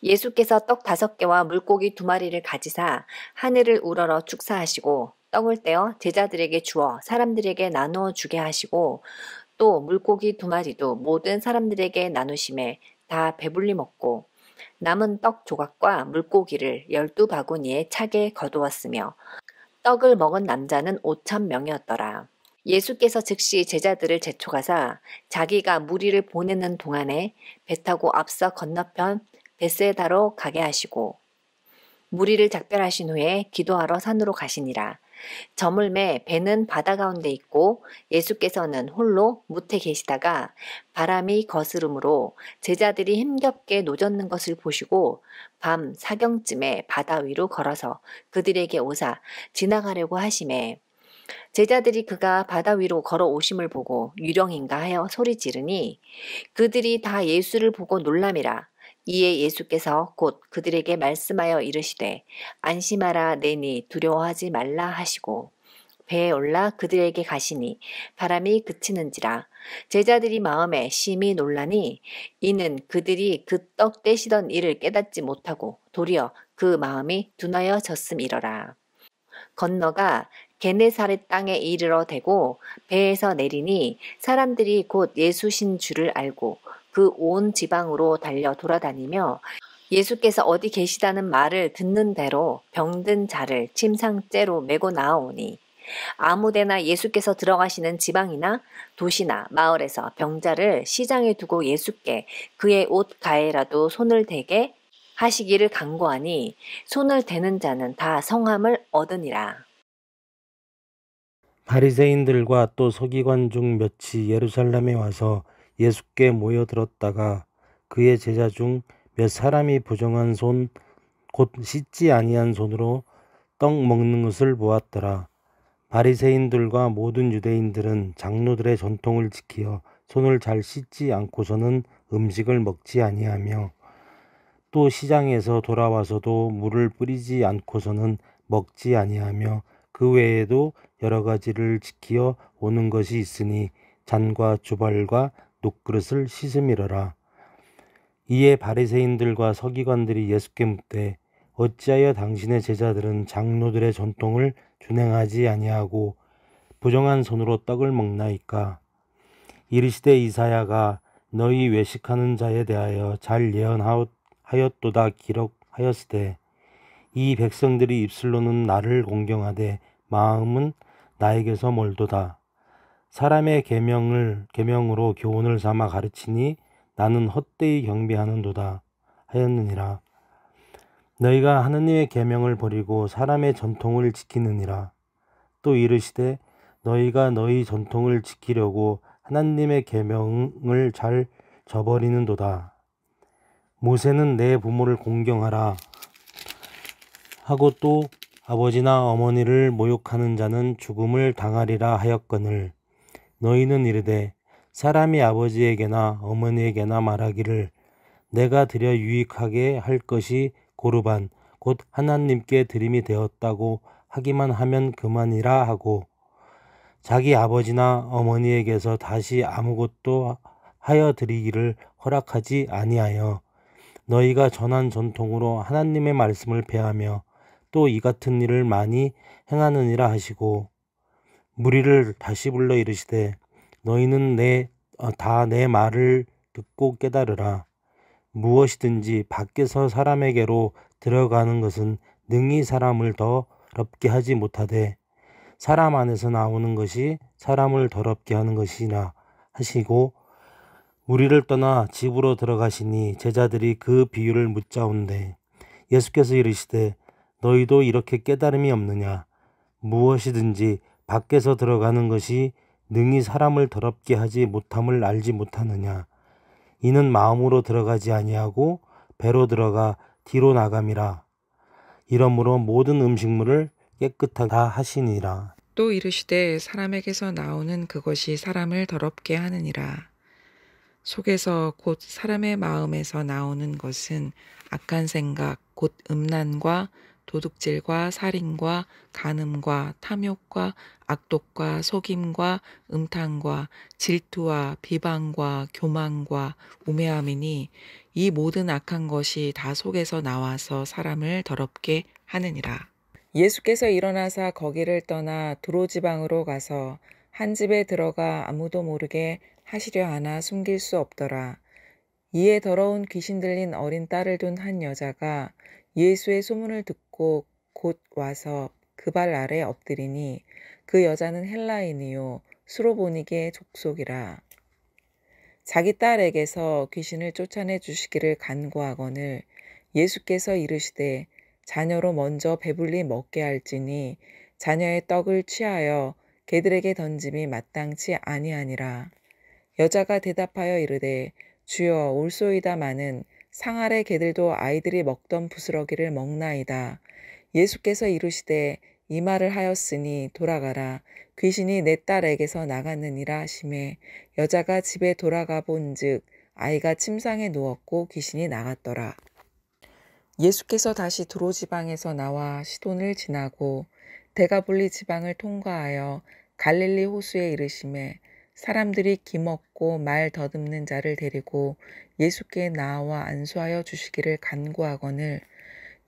[SPEAKER 10] 예수께서 떡 5개와 물고기 2마리를 가지사 하늘을 우러러 축사하시고 떡을 떼어 제자들에게 주어 사람들에게 나누어 주게 하시고 또 물고기 2마리도 모든 사람들에게 나누심에 다 배불리 먹고 남은 떡 조각과 물고기를 12바구니에 차게 거두었으며 떡을 먹은 남자는 5,000명이었더라. 예수께서 즉시 제자들을 재촉하사 자기가 무리를 보내는 동안에 배 타고 앞서 건너편 벳세다로 가게 하시고 무리를 작별하신 후에 기도하러 산으로 가시니라. 저물매 배는 바다 가운데 있고 예수께서는 홀로 무태 계시다가 바람이 거스름으로 제자들이 힘겹게 노젓는 것을 보시고 밤 사경쯤에 바다 위로 걸어서 그들에게 오사 지나가려고 하시매 제자들이 그가 바다 위로 걸어오심을 보고 유령인가 하여 소리 지르니 그들이 다 예수를 보고 놀람이라. 이에 예수께서 곧 그들에게 말씀하여 이르시되 안심하라 내니 두려워하지 말라 하시고 배에 올라 그들에게 가시니 바람이 그치는지라. 제자들이 마음에 심히 놀라니 이는 그들이 그 떡 떼시던 일을 깨닫지 못하고 도리어 그 마음이 둔하여 졌음이러라. 건너가 게네사렛 땅에 이르러 대고 배에서 내리니 사람들이 곧 예수신 줄을 알고 그 온 지방으로 달려 돌아다니며 예수께서 어디 계시다는 말을 듣는 대로 병든 자를 침상째로 메고 나아오니 아무데나 예수께서 들어가시는 지방이나 도시나 마을에서 병자를 시장에 두고 예수께 그의 옷 가에라도 손을 대게 하시기를 간구하니 손을 대는 자는 다 성함을 얻으니라.
[SPEAKER 11] 바리새인들과 또 서기관 중 몇이 예루살렘에 와서 예수께 모여들었다가 그의 제자 중 몇 사람이 부정한 손 곧 씻지 아니한 손으로 떡 먹는 것을 보았더라. 바리새인들과 모든 유대인들은 장로들의 전통을 지키어 손을 잘 씻지 않고서는 음식을 먹지 아니하며 또 시장에서 돌아와서도 물을 뿌리지 않고서는 먹지 아니하며 그 외에도 여러 가지를 지키어 오는 것이 있으니 잔과 주발과 놋그릇을 씻음이러라. 이에 바리새인들과 서기관들이 예수께 묻되 어찌하여 당신의 제자들은 장로들의 전통을 준행하지 아니하고 부정한 손으로 떡을 먹나이까? 이르시되 이사야가 너희 외식하는 자에 대하여 잘 예언하였도다 기록하였으되 이 백성들이 입술로는 나를 공경하되 마음은 나에게서 멀도다. 사람의 계명으로 교훈을 삼아 가르치니 나는 헛되이 경배하는도다 하였느니라. 너희가 하느님의 계명을 버리고 사람의 전통을 지키느니라. 또 이르시되 너희가 너희 전통을 지키려고 하나님의 계명을 잘 저버리는도다. 모세는 내 부모를 공경하라 하고 또 아버지나 어머니를 모욕하는 자는 죽음을 당하리라 하였거늘 너희는 이르되 사람이 아버지에게나 어머니에게나 말하기를 내가 드려 유익하게 할 것이 고르반 곧 하나님께 드림이 되었다고 하기만 하면 그만이라 하고 자기 아버지나 어머니에게서 다시 아무것도 하여 드리기를 허락하지 아니하여 너희가 전한 전통으로 하나님의 말씀을 폐하며 또 이 같은 일을 많이 행하느니라 하시고 무리를 다시 불러 이르시되 너희는 내 다 내 말을 듣고 깨달으라. 무엇이든지 밖에서 사람에게로 들어가는 것은 능히 사람을 더럽게 하지 못하되 사람 안에서 나오는 것이 사람을 더럽게 하는 것이라 하시고 무리를 떠나 집으로 들어가시니 제자들이 그 비유를 묻자온대 예수께서 이르시되 너희도 이렇게 깨달음이 없느냐? 무엇이든지 밖에서 들어가는 것이 능히 사람을 더럽게 하지 못함을 알지 못하느냐? 이는 마음으로 들어가지 아니하고 배로 들어가 뒤로 나감이라. 이러므로 모든 음식물을 깨끗하다 하시니라.
[SPEAKER 12] 또 이르시되 사람에게서 나오는 그것이 사람을 더럽게 하느니라. 속에서 곧 사람의 마음에서 나오는 것은 악한 생각, 곧 음란과 도둑질과 살인과 간음과 탐욕과 악독과 속임과 음탕과 질투와 비방과 교만과 우매함이니 이 모든 악한 것이 다 속에서 나와서 사람을 더럽게 하느니라. 예수께서 일어나사 거기를 떠나 두로 지방으로 가서 한 집에 들어가 아무도 모르게 하시려 하나 숨길 수 없더라. 이에 더러운 귀신 들린 어린 딸을 둔 한 여자가 예수의 소문을 듣고 곧 와서 그 발 아래 엎드리니 그 여자는 헬라인이요 수로보니게 족속이라. 자기 딸에게서 귀신을 쫓아내 주시기를 간구하거늘 예수께서 이르시되 자녀로 먼저 배불리 먹게 할지니 자녀의 떡을 취하여 개들에게 던짐이 마땅치 아니하니라. 여자가 대답하여 이르되 주여 올소이다마는 상 아래 개들도 아이들이 먹던 부스러기를 먹나이다. 예수께서 이르시되 이 말을 하였으니 돌아가라. 귀신이 내 딸에게서 나갔느니라 하시매 여자가 집에 돌아가 본즉 아이가 침상에 누웠고 귀신이 나갔더라. 예수께서 다시 두로 지방에서 나와 시돈을 지나고 데가볼리 지방을 통과하여 갈릴리 호수에 이르시매 사람들이 기먹고 말 더듬는 자를 데리고 예수께 나와 안수하여 주시기를 간구하거늘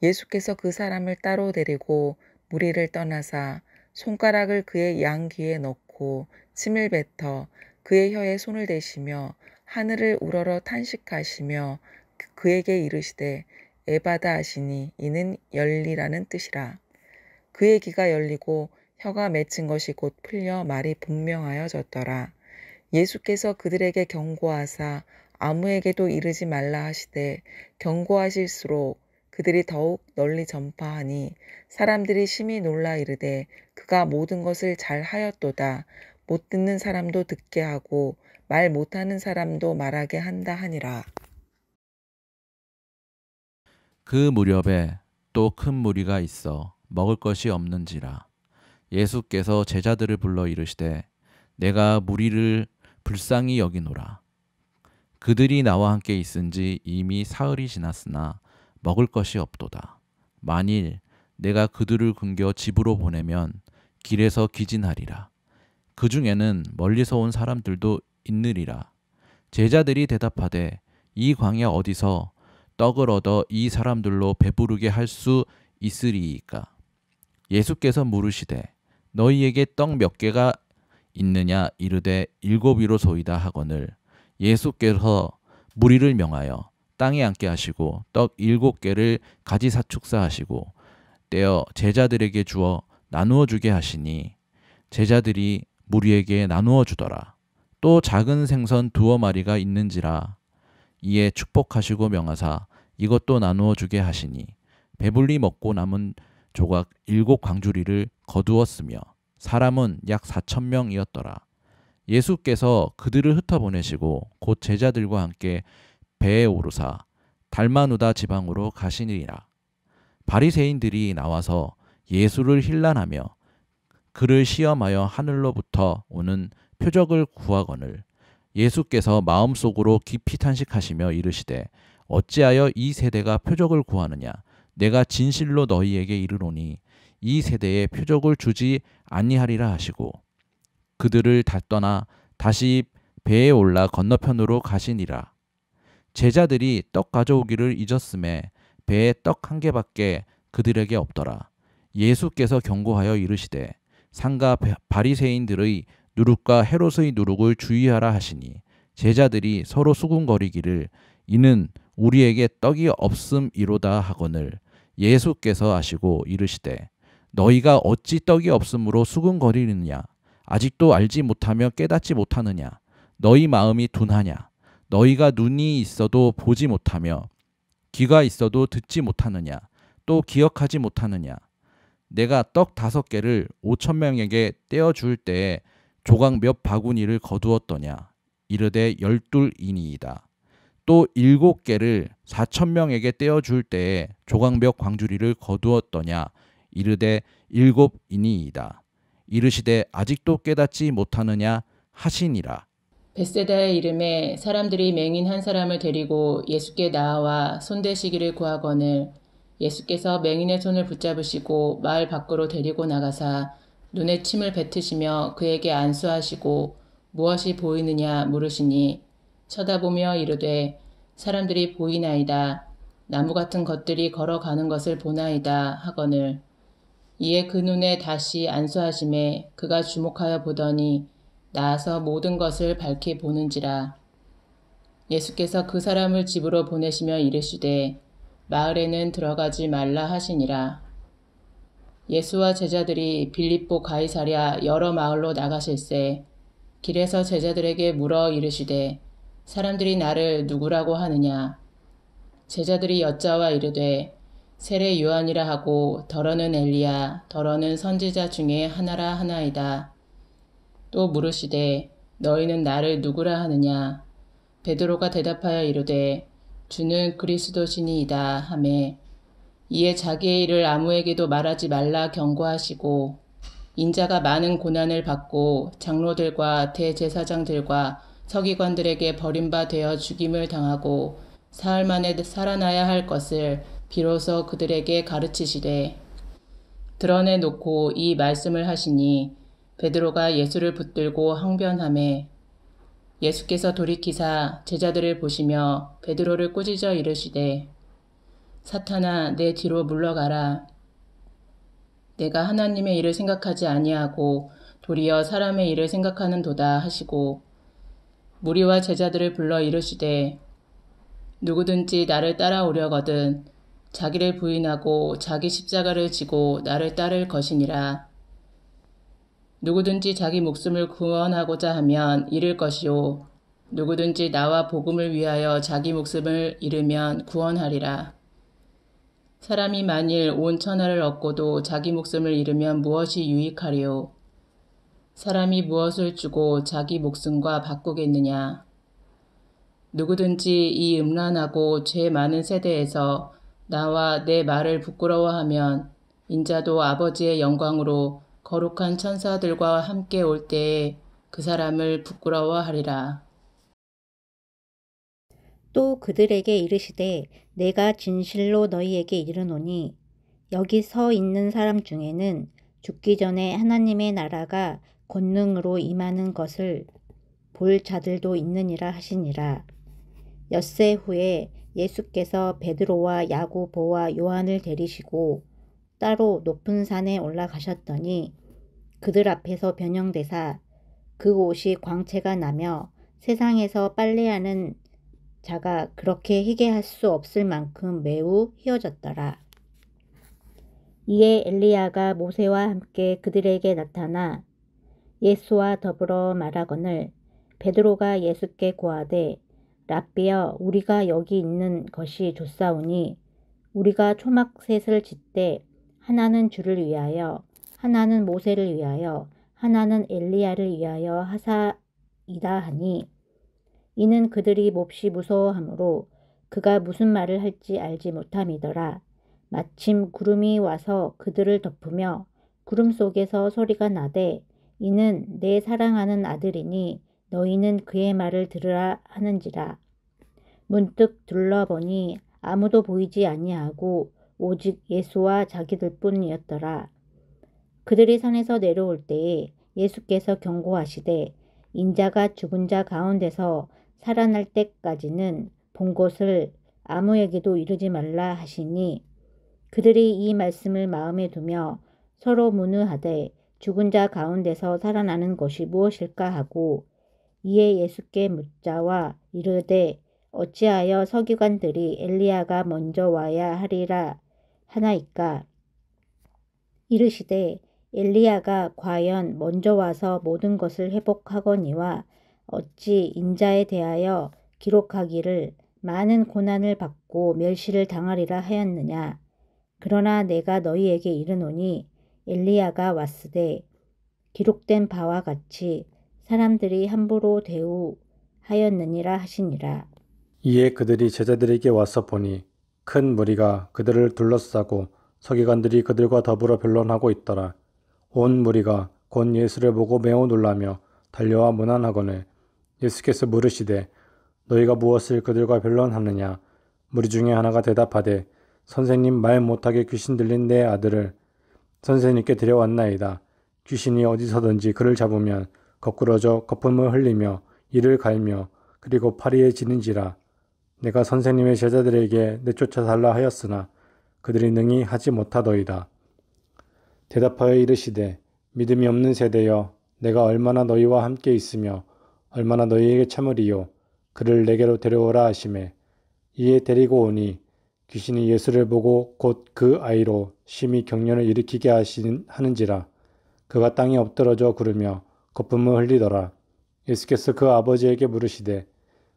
[SPEAKER 12] 예수께서 그 사람을 따로 데리고 무리를 떠나사 손가락을 그의 양 귀에 넣고 침을 뱉어 그의 혀에 손을 대시며 하늘을 우러러 탄식하시며 그에게 이르시되 에바다 하시니 이는 열리라는 뜻이라. 그의 귀가 열리고 혀가 맺힌 것이 곧 풀려 말이 분명하여졌더라. 예수께서 그들에게 경고하사 아무에게도 이르지 말라 하시되 경고하실수록 그들이 더욱 널리 전파하니 사람들이 심히 놀라 이르되 그가 모든 것을 잘 하였도다. 못 듣는 사람도 듣게 하고 말 못하는 사람도 말하게 한다 하니라.
[SPEAKER 13] 그 무렵에 또 큰 무리가 있어 먹을 것이 없는지라. 예수께서 제자들을 불러 이르시되 내가 무리를 불쌍히 여기노라. 그들이 나와 함께 있은지 이미 사흘이 지났으나 먹을 것이 없도다. 만일 내가 그들을 금겨 집으로 보내면 길에서 기진하리라. 그 중에는 멀리서 온 사람들도 있느리라. 제자들이 대답하되 이 광야 어디서 떡을 얻어 이 사람들로 배부르게 할 수 있으리이까? 예수께서 물으시되 너희에게 떡 몇 개가 있느냐 이르되 7이로소이다 하거늘 예수께서 무리를 명하여 땅에 앉게 하시고 떡 7개를 가지사 축사하시고 떼어 제자들에게 주어 나누어 주게 하시니 제자들이 무리에게 나누어 주더라. 또 작은 생선 2마리가 있는지라. 이에 축복하시고 명하사 이것도 나누어 주게 하시니 배불리 먹고 남은 조각 7광주리를 거두었으며 사람은 약 4,000명이었더라. 예수께서 그들을 흩어보내시고 곧 제자들과 함께 배에 오르사 달마누다 지방으로 가시니라. 바리새인들이 나와서 예수를 힐난하며 그를 시험하여 하늘로부터 오는 표적을 구하거늘 예수께서 마음속으로 깊이 탄식하시며 이르시되 어찌하여 이 세대가 표적을 구하느냐? 내가 진실로 너희에게 이르노니 이 세대에 표적을 주지 아니하리라 하시고 그들을 다 떠나 다시 배에 올라 건너편으로 가시니라. 제자들이 떡 가져오기를 잊었음에 배에 떡 1개밖에 그들에게 없더라. 예수께서 경고하여 이르시되 상가 바리새인들의 누룩과 헤롯의 누룩을 주의하라 하시니 제자들이 서로 수군거리기를 이는 우리에게 떡이 없음이로다 하거늘 예수께서 아시고 이르시되 너희가 어찌 떡이 없음으로 수군거리느냐 아직도 알지 못하며 깨닫지 못하느냐 너희 마음이 둔하냐 너희가 눈이 있어도 보지 못하며 귀가 있어도 듣지 못하느냐 또 기억하지 못하느냐 내가 떡 5개를 5,000명에게 떼어줄 때에 조각 몇 바구니를 거두었더냐 이르되 12이니이다. 또 7개를 4,000명에게 떼어줄 때에 조각 몇 광주리를 거두었더냐 이르되 7이니이다. 이르시되 아직도 깨닫지 못하느냐 하시니라.
[SPEAKER 7] 벳세다의 이름에 사람들이 맹인 한 사람을 데리고 예수께 나아와 손대시기를 구하거늘 예수께서 맹인의 손을 붙잡으시고 마을 밖으로 데리고 나가사 눈에 침을 뱉으시며 그에게 안수하시고 무엇이 보이느냐 물으시니 쳐다보며 이르되 사람들이 보이나이다. 나무 같은 것들이 걸어가는 것을 보나이다 하거늘 이에 그 눈에 다시 안수하심에 그가 주목하여 보더니 나아서 모든 것을 밝히 보는지라. 예수께서 그 사람을 집으로 보내시며 이르시되 마을에는 들어가지 말라 하시니라. 예수와 제자들이 빌립보 가이사랴 여러 마을로 나가실새 길에서 제자들에게 물어 이르시되 사람들이 나를 누구라고 하느냐. 제자들이 여짜와 이르되 세례 요한이라 하고 더러는 엘리야 더러는 선지자 중에 하나라 하나이다. 또 물으시되 너희는 나를 누구라 하느냐. 베드로가 대답하여 이르되 주는 그리스도시니이다 하매 이에 자기의 일을 아무에게도 말하지 말라 경고하시고 인자가 많은 고난을 받고 장로들과 대제사장들과 서기관들에게 버림바 되어 죽임을 당하고 사흘 만에 살아나야 할 것을 비로소 그들에게 가르치시되 드러내놓고 이 말씀을 하시니 베드로가 예수를 붙들고 항변하매 예수께서 돌이키사 제자들을 보시며 베드로를 꾸짖어 이르시되 사탄아 내 뒤로 물러가라. 내가 하나님의 일을 생각하지 아니하고 도리어 사람의 일을 생각하는도다 하시고 무리와 제자들을 불러 이르시되 누구든지 나를 따라오려거든 자기를 부인하고 자기 십자가를 지고 나를 따를 것이니라. 누구든지 자기 목숨을 구원하고자 하면 잃을 것이요 누구든지 나와 복음을 위하여 자기 목숨을 잃으면 구원하리라. 사람이 만일 온 천하를 얻고도 자기 목숨을 잃으면 무엇이 유익하리요. 사람이 무엇을 주고 자기 목숨과 바꾸겠느냐. 누구든지 이 음란하고 죄 많은 세대에서 나와 내 말을 부끄러워하면 인자도 아버지의 영광으로 거룩한 천사들과 함께 올 때에 그 사람을 부끄러워하리라.
[SPEAKER 14] 또 그들에게 이르시되 내가 진실로 너희에게 이르노니 여기 서 있는 사람 중에는 죽기 전에 하나님의 나라가 권능으로 임하는 것을 볼 자들도 있느니라 하시니라. 엿새 후에 예수께서 베드로와 야고보와 요한을 데리시고 따로 높은 산에 올라가셨더니 그들 앞에서 변형되사 그 옷이 광채가 나며 세상에서 빨래하는 자가 그렇게 희게 할 수 없을 만큼 매우 희어졌더라. 이에 엘리야가 모세와 함께 그들에게 나타나 예수와 더불어 말하거늘 베드로가 예수께 고하되 랍비여 우리가 여기 있는 것이 좋사오니 우리가 초막셋을 짓되 하나는 주를 위하여 하나는 모세를 위하여 하나는 엘리야를 위하여 하사이다 하니 이는 그들이 몹시 무서워하므로 그가 무슨 말을 할지 알지 못함이더라. 마침 구름이 와서 그들을 덮으며 구름 속에서 소리가 나되 이는 내 사랑하는 아들이니 너희는 그의 말을 들으라 하는지라. 문득 둘러보니 아무도 보이지 아니하고 오직 예수와 자기들 뿐이었더라. 그들이 산에서 내려올 때에 예수께서 경고하시되 인자가 죽은 자 가운데서 살아날 때까지는 본 것을 아무에게도 이르지 말라 하시니 그들이 이 말씀을 마음에 두며 서로 문의하되 죽은 자 가운데서 살아나는 것이 무엇일까 하고 이에 예수께 묻자와 이르되 어찌하여 서기관들이 엘리야가 먼저 와야 하리라 하나이까? 이르시되 엘리야가 과연 먼저 와서 모든 것을 회복하거니와 어찌 인자에 대하여 기록하기를 많은 고난을 받고 멸시를 당하리라 하였느냐. 그러나 내가 너희에게 이르노니 엘리야가 왔으되 기록된 바와 같이 사람들이 함부로 대우하였느니라 하시니라.
[SPEAKER 2] 이에 그들이 제자들에게 와서 보니 큰 무리가 그들을 둘러싸고 서기관들이 그들과 더불어 변론하고 있더라. 온 무리가 곧 예수를 보고 매우 놀라며 달려와 문안하거늘 예수께서 물으시되 너희가 무엇을 그들과 변론하느냐. 무리 중에 하나가 대답하되 선생님, 말 못하게 귀신 들린 내 아들을 선생님께 데려왔나이다. 귀신이 어디서든지 그를 잡으면 거꾸러져 거품을 흘리며 이를 갈며 그리고 파리에 지는지라. 내가 선생님의 제자들에게 내쫓아 달라 하였으나 그들이 능히 하지 못하더이다. 대답하여 이르시되 믿음이 없는 세대여, 내가 얼마나 너희와 함께 있으며 얼마나 너희에게 참으리요. 그를 내게로 데려오라 하시매 이에 데리고 오니 귀신이 예수를 보고 곧 그 아이로 심히 경련을 일으키게 하는지라. 그가 땅에 엎드러져 구르며 거품을 흘리더라. 예수께서 그 아버지에게 물으시되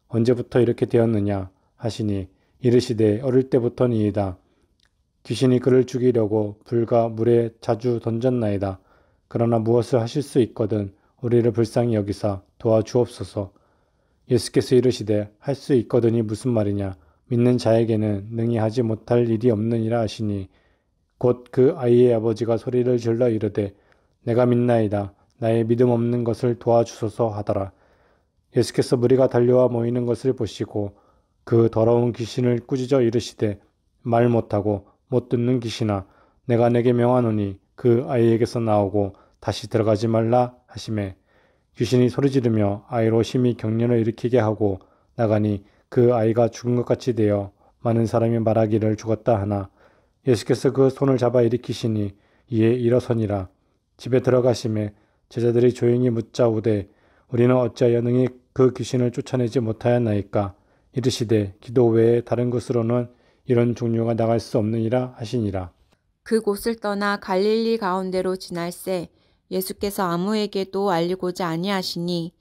[SPEAKER 2] 언제부터 이렇게 되었느냐 하시니 이르시되 어릴 때부터니이다. 귀신이 그를 죽이려고 불과 물에 자주 던졌나이다. 그러나 무엇을 하실 수 있거든 우리를 불쌍히 여기사 도와주옵소서. 예수께서 이르시되 할 수 있거든이 무슨 말이냐. 믿는 자에게는 능히 하지 못할 일이 없느니라 하시니 곧 그 아이의 아버지가 소리를 질러 이르되 내가 믿나이다. 나의 믿음 없는 것을 도와주소서 하더라. 예수께서 무리가 달려와 모이는 것을 보시고 그 더러운 귀신을 꾸짖어 이르시되 말 못하고 못 듣는 귀신아, 내가 내게 명하노니 그 아이에게서 나오고 다시 들어가지 말라 하시매 귀신이 소리지르며 아이로 심히 경련을 일으키게 하고 나가니 그 아이가 죽은 것 같이 되어 많은 사람이 말하기를 죽었다 하나 예수께서 그 손을 잡아 일으키시니 이에 일어서니라. 집에 들어가시매 제자들이 조용히 묻자오되 우리는 어찌하여 능히 그 귀신을 쫓아내지 못하였나이까? 이르시되 기도 외에 다른 곳으로는 이런 종류가 나갈 수 없느니라 하시니라.
[SPEAKER 1] 그곳을 떠나 갈릴리 가운데로 지날새 예수께서 아무에게도 알리고자 아니하시니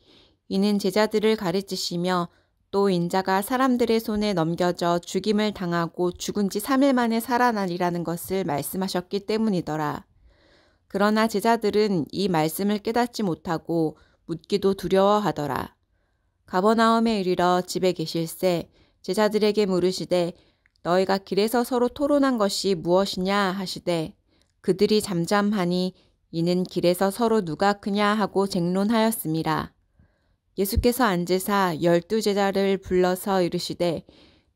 [SPEAKER 1] 이는 제자들을 가르치시며 또 인자가 사람들의 손에 넘겨져 죽임을 당하고 죽은 지 3일 만에 살아나리라는 것을 말씀하셨기 때문이더라. 그러나 제자들은 이 말씀을 깨닫지 못하고 묻기도 두려워하더라. 가버나움에 이르러 집에 계실새 제자들에게 물으시되 너희가 길에서 서로 토론한 것이 무엇이냐 하시되 그들이 잠잠하니 이는 길에서 서로 누가 크냐 하고 쟁론하였음이라. 예수께서 앉으사 12제자를 불러서 이르시되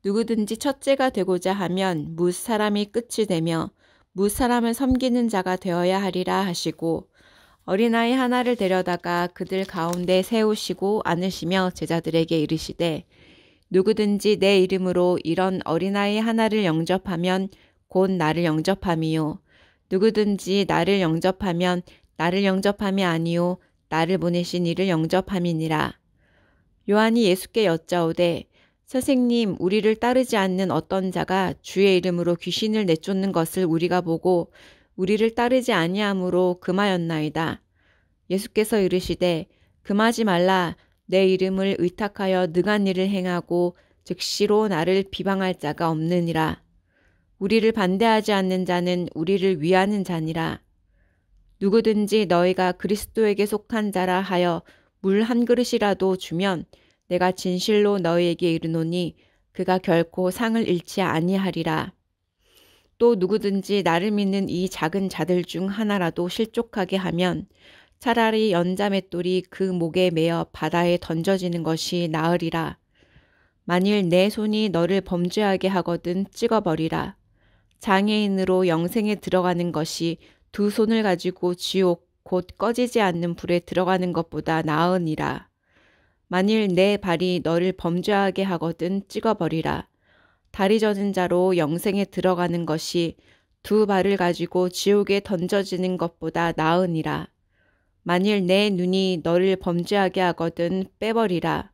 [SPEAKER 1] 누구든지 첫째가 되고자 하면 뭇 사람이 끝이 되며 뭇 사람을 섬기는 자가 되어야 하리라 하시고 어린아이 하나를 데려다가 그들 가운데 세우시고 앉으시며 제자들에게 이르시되 누구든지 내 이름으로 이런 어린아이 하나를 영접하면 곧 나를 영접함이요 누구든지 나를 영접하면 나를 영접함이 아니요 나를 보내신 이를 영접함이니라. 요한이 예수께 여짜오되 선생님, 우리를 따르지 않는 어떤 자가 주의 이름으로 귀신을 내쫓는 것을 우리가 보고 우리를 따르지 아니하므로 금하였나이다. 예수께서 이르시되 금하지 말라. 내 이름을 의탁하여 능한 일을 행하고 즉시로 나를 비방할 자가 없느니라. 우리를 반대하지 않는 자는 우리를 위하는 자니라. 누구든지 너희가 그리스도에게 속한 자라 하여 물 한 그릇이라도 주면 내가 진실로 너희에게 이르노니 그가 결코 상을 잃지 아니하리라. 또 누구든지 나를 믿는 이 작은 자들 중 하나라도 실족하게 하면 차라리 연자맷돌이 그 목에 매어 바다에 던져지는 것이 나으리라. 만일 내 손이 너를 범죄하게 하거든 찍어버리라. 장애인으로 영생에 들어가는 것이 두 손을 가지고 지옥 곧 꺼지지 않는 불에 들어가는 것보다 나으니라. 만일 내 발이 너를 범죄하게 하거든 찍어버리라. 다리 젖은 자로 영생에 들어가는 것이 두 발을 가지고 지옥에 던져지는 것보다 나으니라.
[SPEAKER 15] 만일 내 눈이 너를 범죄하게 하거든 빼버리라.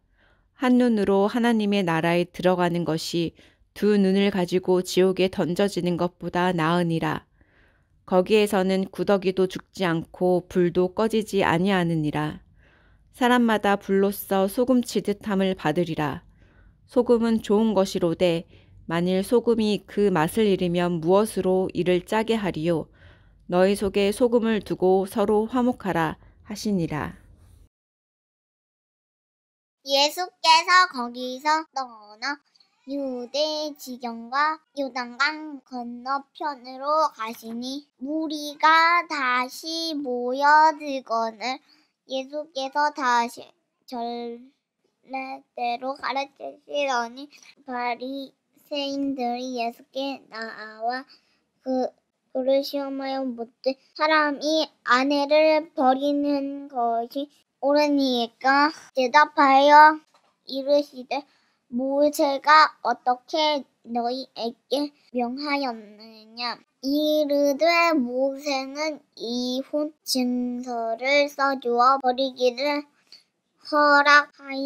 [SPEAKER 15] 한 눈으로 하나님의 나라에 들어가는 것이 두 눈을 가지고 지옥에 던져지는 것보다 나으니라. 거기에서는 구더기도 죽지 않고 불도 꺼지지 아니하느니라. 사람마다 불로써 소금치듯 함을 받으리라. 소금은 좋은 것이로되 만일 소금이 그 맛을 잃으면 무엇으로 이를 짜게 하리요. 너희 속에 소금을 두고 서로 화목하라 하시니라.
[SPEAKER 4] 예수께서 거기서 떠나 유대 지경과 요단강 건너편으로 가시니 무리가 다시 모여들거늘 예수께서 다시 전례대로 가르치시더니 바리새인들이 예수께 나와 그를 시험하여 묻되 사람이 아내를 버리는 것이 옳으니까 대답하여 이르시되 모세가 어떻게 너희에게 명하였느냐. 이르되 모세는 이혼 증서를 써주어 버리기를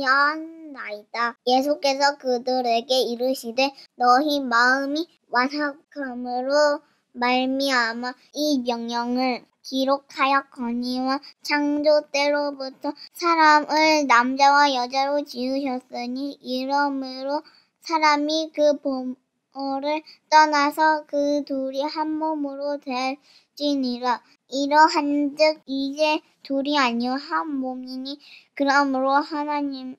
[SPEAKER 4] 허락하였나이다. 예수께서 그들에게 이르시되 너희 마음이 완악함으로 말미암아 이 명령을 기록하였거니와 창조 때로부터 사람을 남자와 여자로 지으셨으니 이러므로 사람이 그 부모를 떠나서 그 둘이 한 몸으로 될지니라. 이러한즉 이제 둘이 아니요 한 몸이니 그러므로 하나님이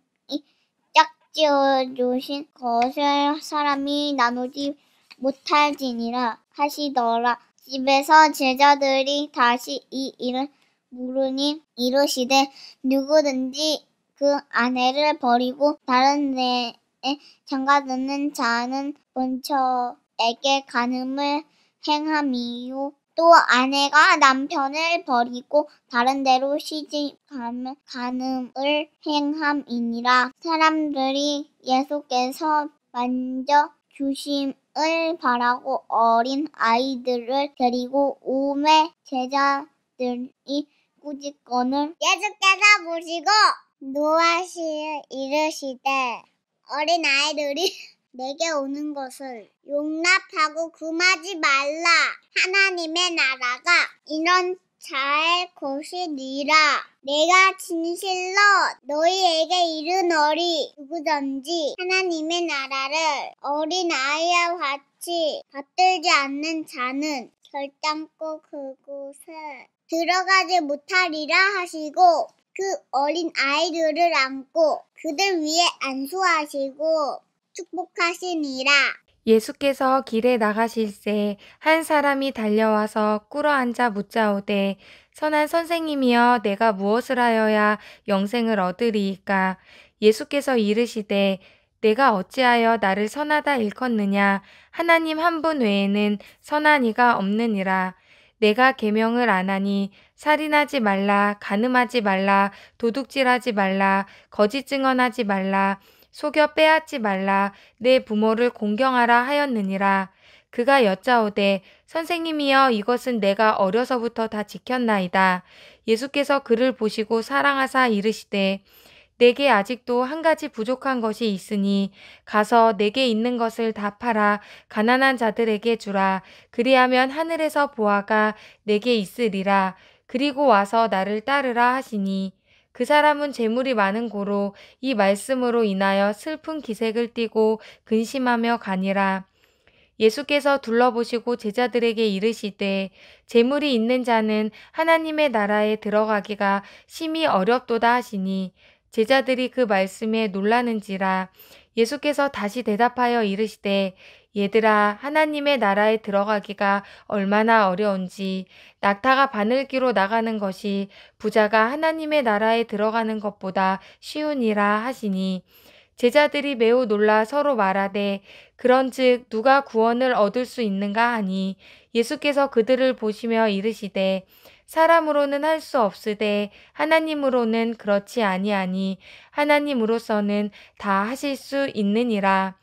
[SPEAKER 4] 짝지어 주신 것을 사람이 나누지 못할지니라 하시더라. 집에서 제자들이 다시 이 일을 물으니 이르시되 누구든지 그 아내를 버리고 다른 데에 장가드는 자는 본처에게 간음을 행함이요 또 아내가 남편을 버리고 다른 데로 시집가면 간음을 행함이니라. 사람들이 예수께서 만져 주심을 바라고 어린 아이들을 데리고 오매 제자들이 꾸짖거늘 예수께서 보시고 노하시어 이르시되 어린 아이들이 내게 오는 것을 용납하고 금하지 말라. 하나님의 나라가 이런 자의 것이니라. 내가 진실로 너희에게 이르노니 누구든지 하나님의 나라를 어린 아이와 같이 받들지 않는 자는 결단코 그곳에 들어가지 못하리라 하시고 그 어린 아이들을 안고 그들 위에 안수하시고 축복하시니라.
[SPEAKER 16] 예수께서 길에 나가실새 한 사람이 달려와서 꿇어앉아 묻자오되 선한 선생님이여 내가 무엇을 하여야 영생을 얻으리이까. 예수께서 이르시되 내가 어찌하여 나를 선하다 일컫느냐. 하나님 한 분 외에는 선한 이가 없느니라. 내가 계명을 안 하니 살인하지 말라, 간음하지 말라, 도둑질하지 말라, 거짓 증언하지 말라, 속여 빼앗지 말라, 내 부모를 공경하라 하였느니라. 그가 여짜오되 선생님이여 이것은 내가 어려서부터 다 지켰나이다. 예수께서 그를 보시고 사랑하사 이르시되 내게 아직도 한 가지 부족한 것이 있으니 가서 내게 있는 것을 다 팔아 가난한 자들에게 주라. 그리하면 하늘에서 보화가 내게 있으리라. 그리고 와서 나를 따르라 하시니 그 사람은 재물이 많은 고로 이 말씀으로 인하여 슬픈 기색을 띠고 근심하며 가니라. 예수께서 둘러보시고 제자들에게 이르시되 재물이 있는 자는 하나님의 나라에 들어가기가 심히 어렵도다 하시니 제자들이 그 말씀에 놀라는지라. 예수께서 다시 대답하여 이르시되 얘들아 하나님의 나라에 들어가기가 얼마나 어려운지 낙타가 바늘기로 나가는 것이 부자가 하나님의 나라에 들어가는 것보다 쉬우니라 하시니 제자들이 매우 놀라 서로 말하되 그런즉 누가 구원을 얻을 수 있는가 하니 예수께서 그들을 보시며 이르시되 사람으로는 할 수 없으되 하나님으로는 그렇지 아니하니 하나님으로서는 다 하실 수 있느니라.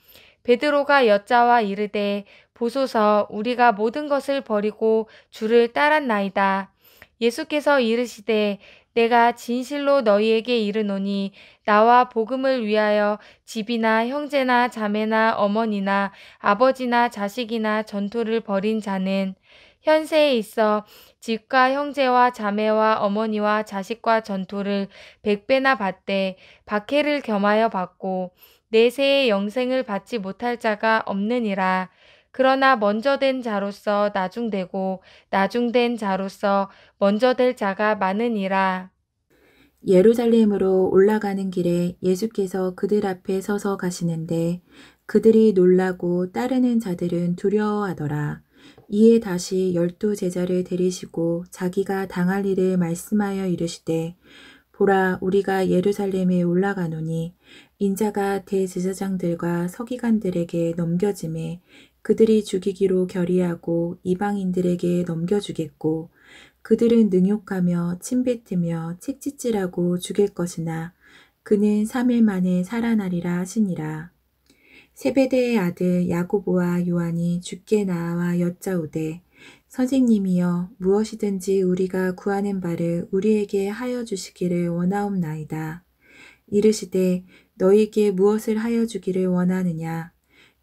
[SPEAKER 16] 베드로가 여짜와 이르되 보소서 우리가 모든 것을 버리고 주를 따랐나이다. 예수께서 이르시되 내가 진실로 너희에게 이르노니 나와 복음을 위하여 집이나 형제나 자매나 어머니나 아버지나 자식이나 전토를 벌인 자는 현세에 있어 집과 형제와 자매와 어머니와 자식과 전토를 100배나 받되 박해를 겸하여 받고 내세의 영생을 받지 못할 자가 없느니라. 그러나 먼저 된 자로서 나중되고 나중된 자로서 먼저 될 자가 많으니라.
[SPEAKER 17] 예루살렘으로 올라가는 길에 예수께서 그들 앞에 서서 가시는데 그들이 놀라고 따르는 자들은 두려워하더라. 이에 다시 12 제자를 데리시고 자기가 당할 일을 말씀하여 이르시되 보라 우리가 예루살렘에 올라가노니 인자가 대제사장들과 서기관들에게 넘겨짐에 그들이 죽이기로 결의하고 이방인들에게 넘겨주겠고 그들은 능욕하며 침뱉으며 책짓질하고 죽일 것이나 그는 3일 만에 살아나리라 하시니라. 세베대의 아들 야고보와 요한이 주께 나와 여짜오되 선생님이여 무엇이든지 우리가 구하는 바를 우리에게 하여 주시기를 원하옵나이다. 이르시되 너희에게 무엇을 하여 주기를 원하느냐.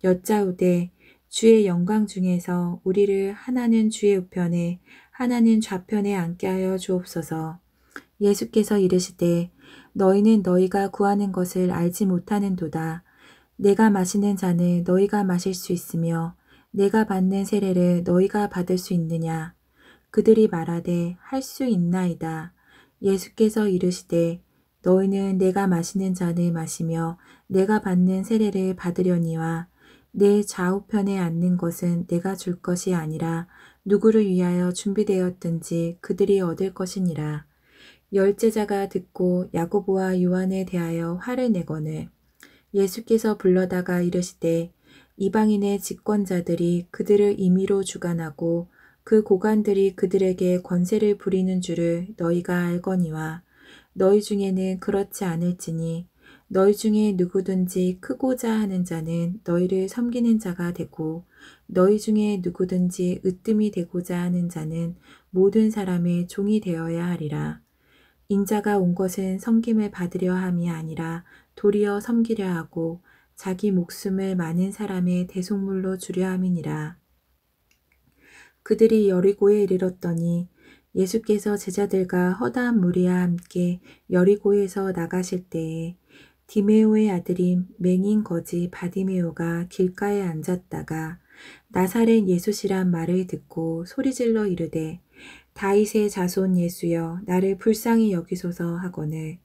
[SPEAKER 17] 여짜오되 주의 영광 중에서 우리를 하나는 주의 우편에 하나는 좌편에 앉게 하여 주옵소서. 예수께서 이르시되 너희는 너희가 구하는 것을 알지 못하는도다. 내가 마시는 잔을 너희가 마실 수 있으며 내가 받는 세례를 너희가 받을 수 있느냐. 그들이 말하되 할 수 있나이다. 예수께서 이르시되 너희는 내가 마시는 잔을 마시며 내가 받는 세례를 받으려니와 내 좌우편에 앉는 것은 내가 줄 것이 아니라 누구를 위하여 준비되었든지 그들이 얻을 것이니라. 10 제자가 듣고 야고보와 요한에 대하여 화를 내거늘 예수께서 불러다가 이르시되 이방인의 집권자들이 그들을 임의로 주관하고 그 고관들이 그들에게 권세를 부리는 줄을 너희가 알거니와 너희 중에는 그렇지 않을지니 너희 중에 누구든지 크고자 하는 자는 너희를 섬기는 자가 되고 너희 중에 누구든지 으뜸이 되고자 하는 자는 모든 사람의 종이 되어야 하리라. 인자가 온 것은 섬김을 받으려 함이 아니라 도리어 섬기려 하고 자기 목숨을 많은 사람의 대속물로 주려 함이니라. 그들이 여리고에 이르렀더니 예수께서 제자들과 허다한 무리와 함께 여리고에서 나가실 때에 디메오의 아들인 맹인 거지 바디메오가 길가에 앉았다가 나사렛 예수시란 말을 듣고 소리질러 이르되 다윗의 자손 예수여 나를 불쌍히 여기소서 하거늘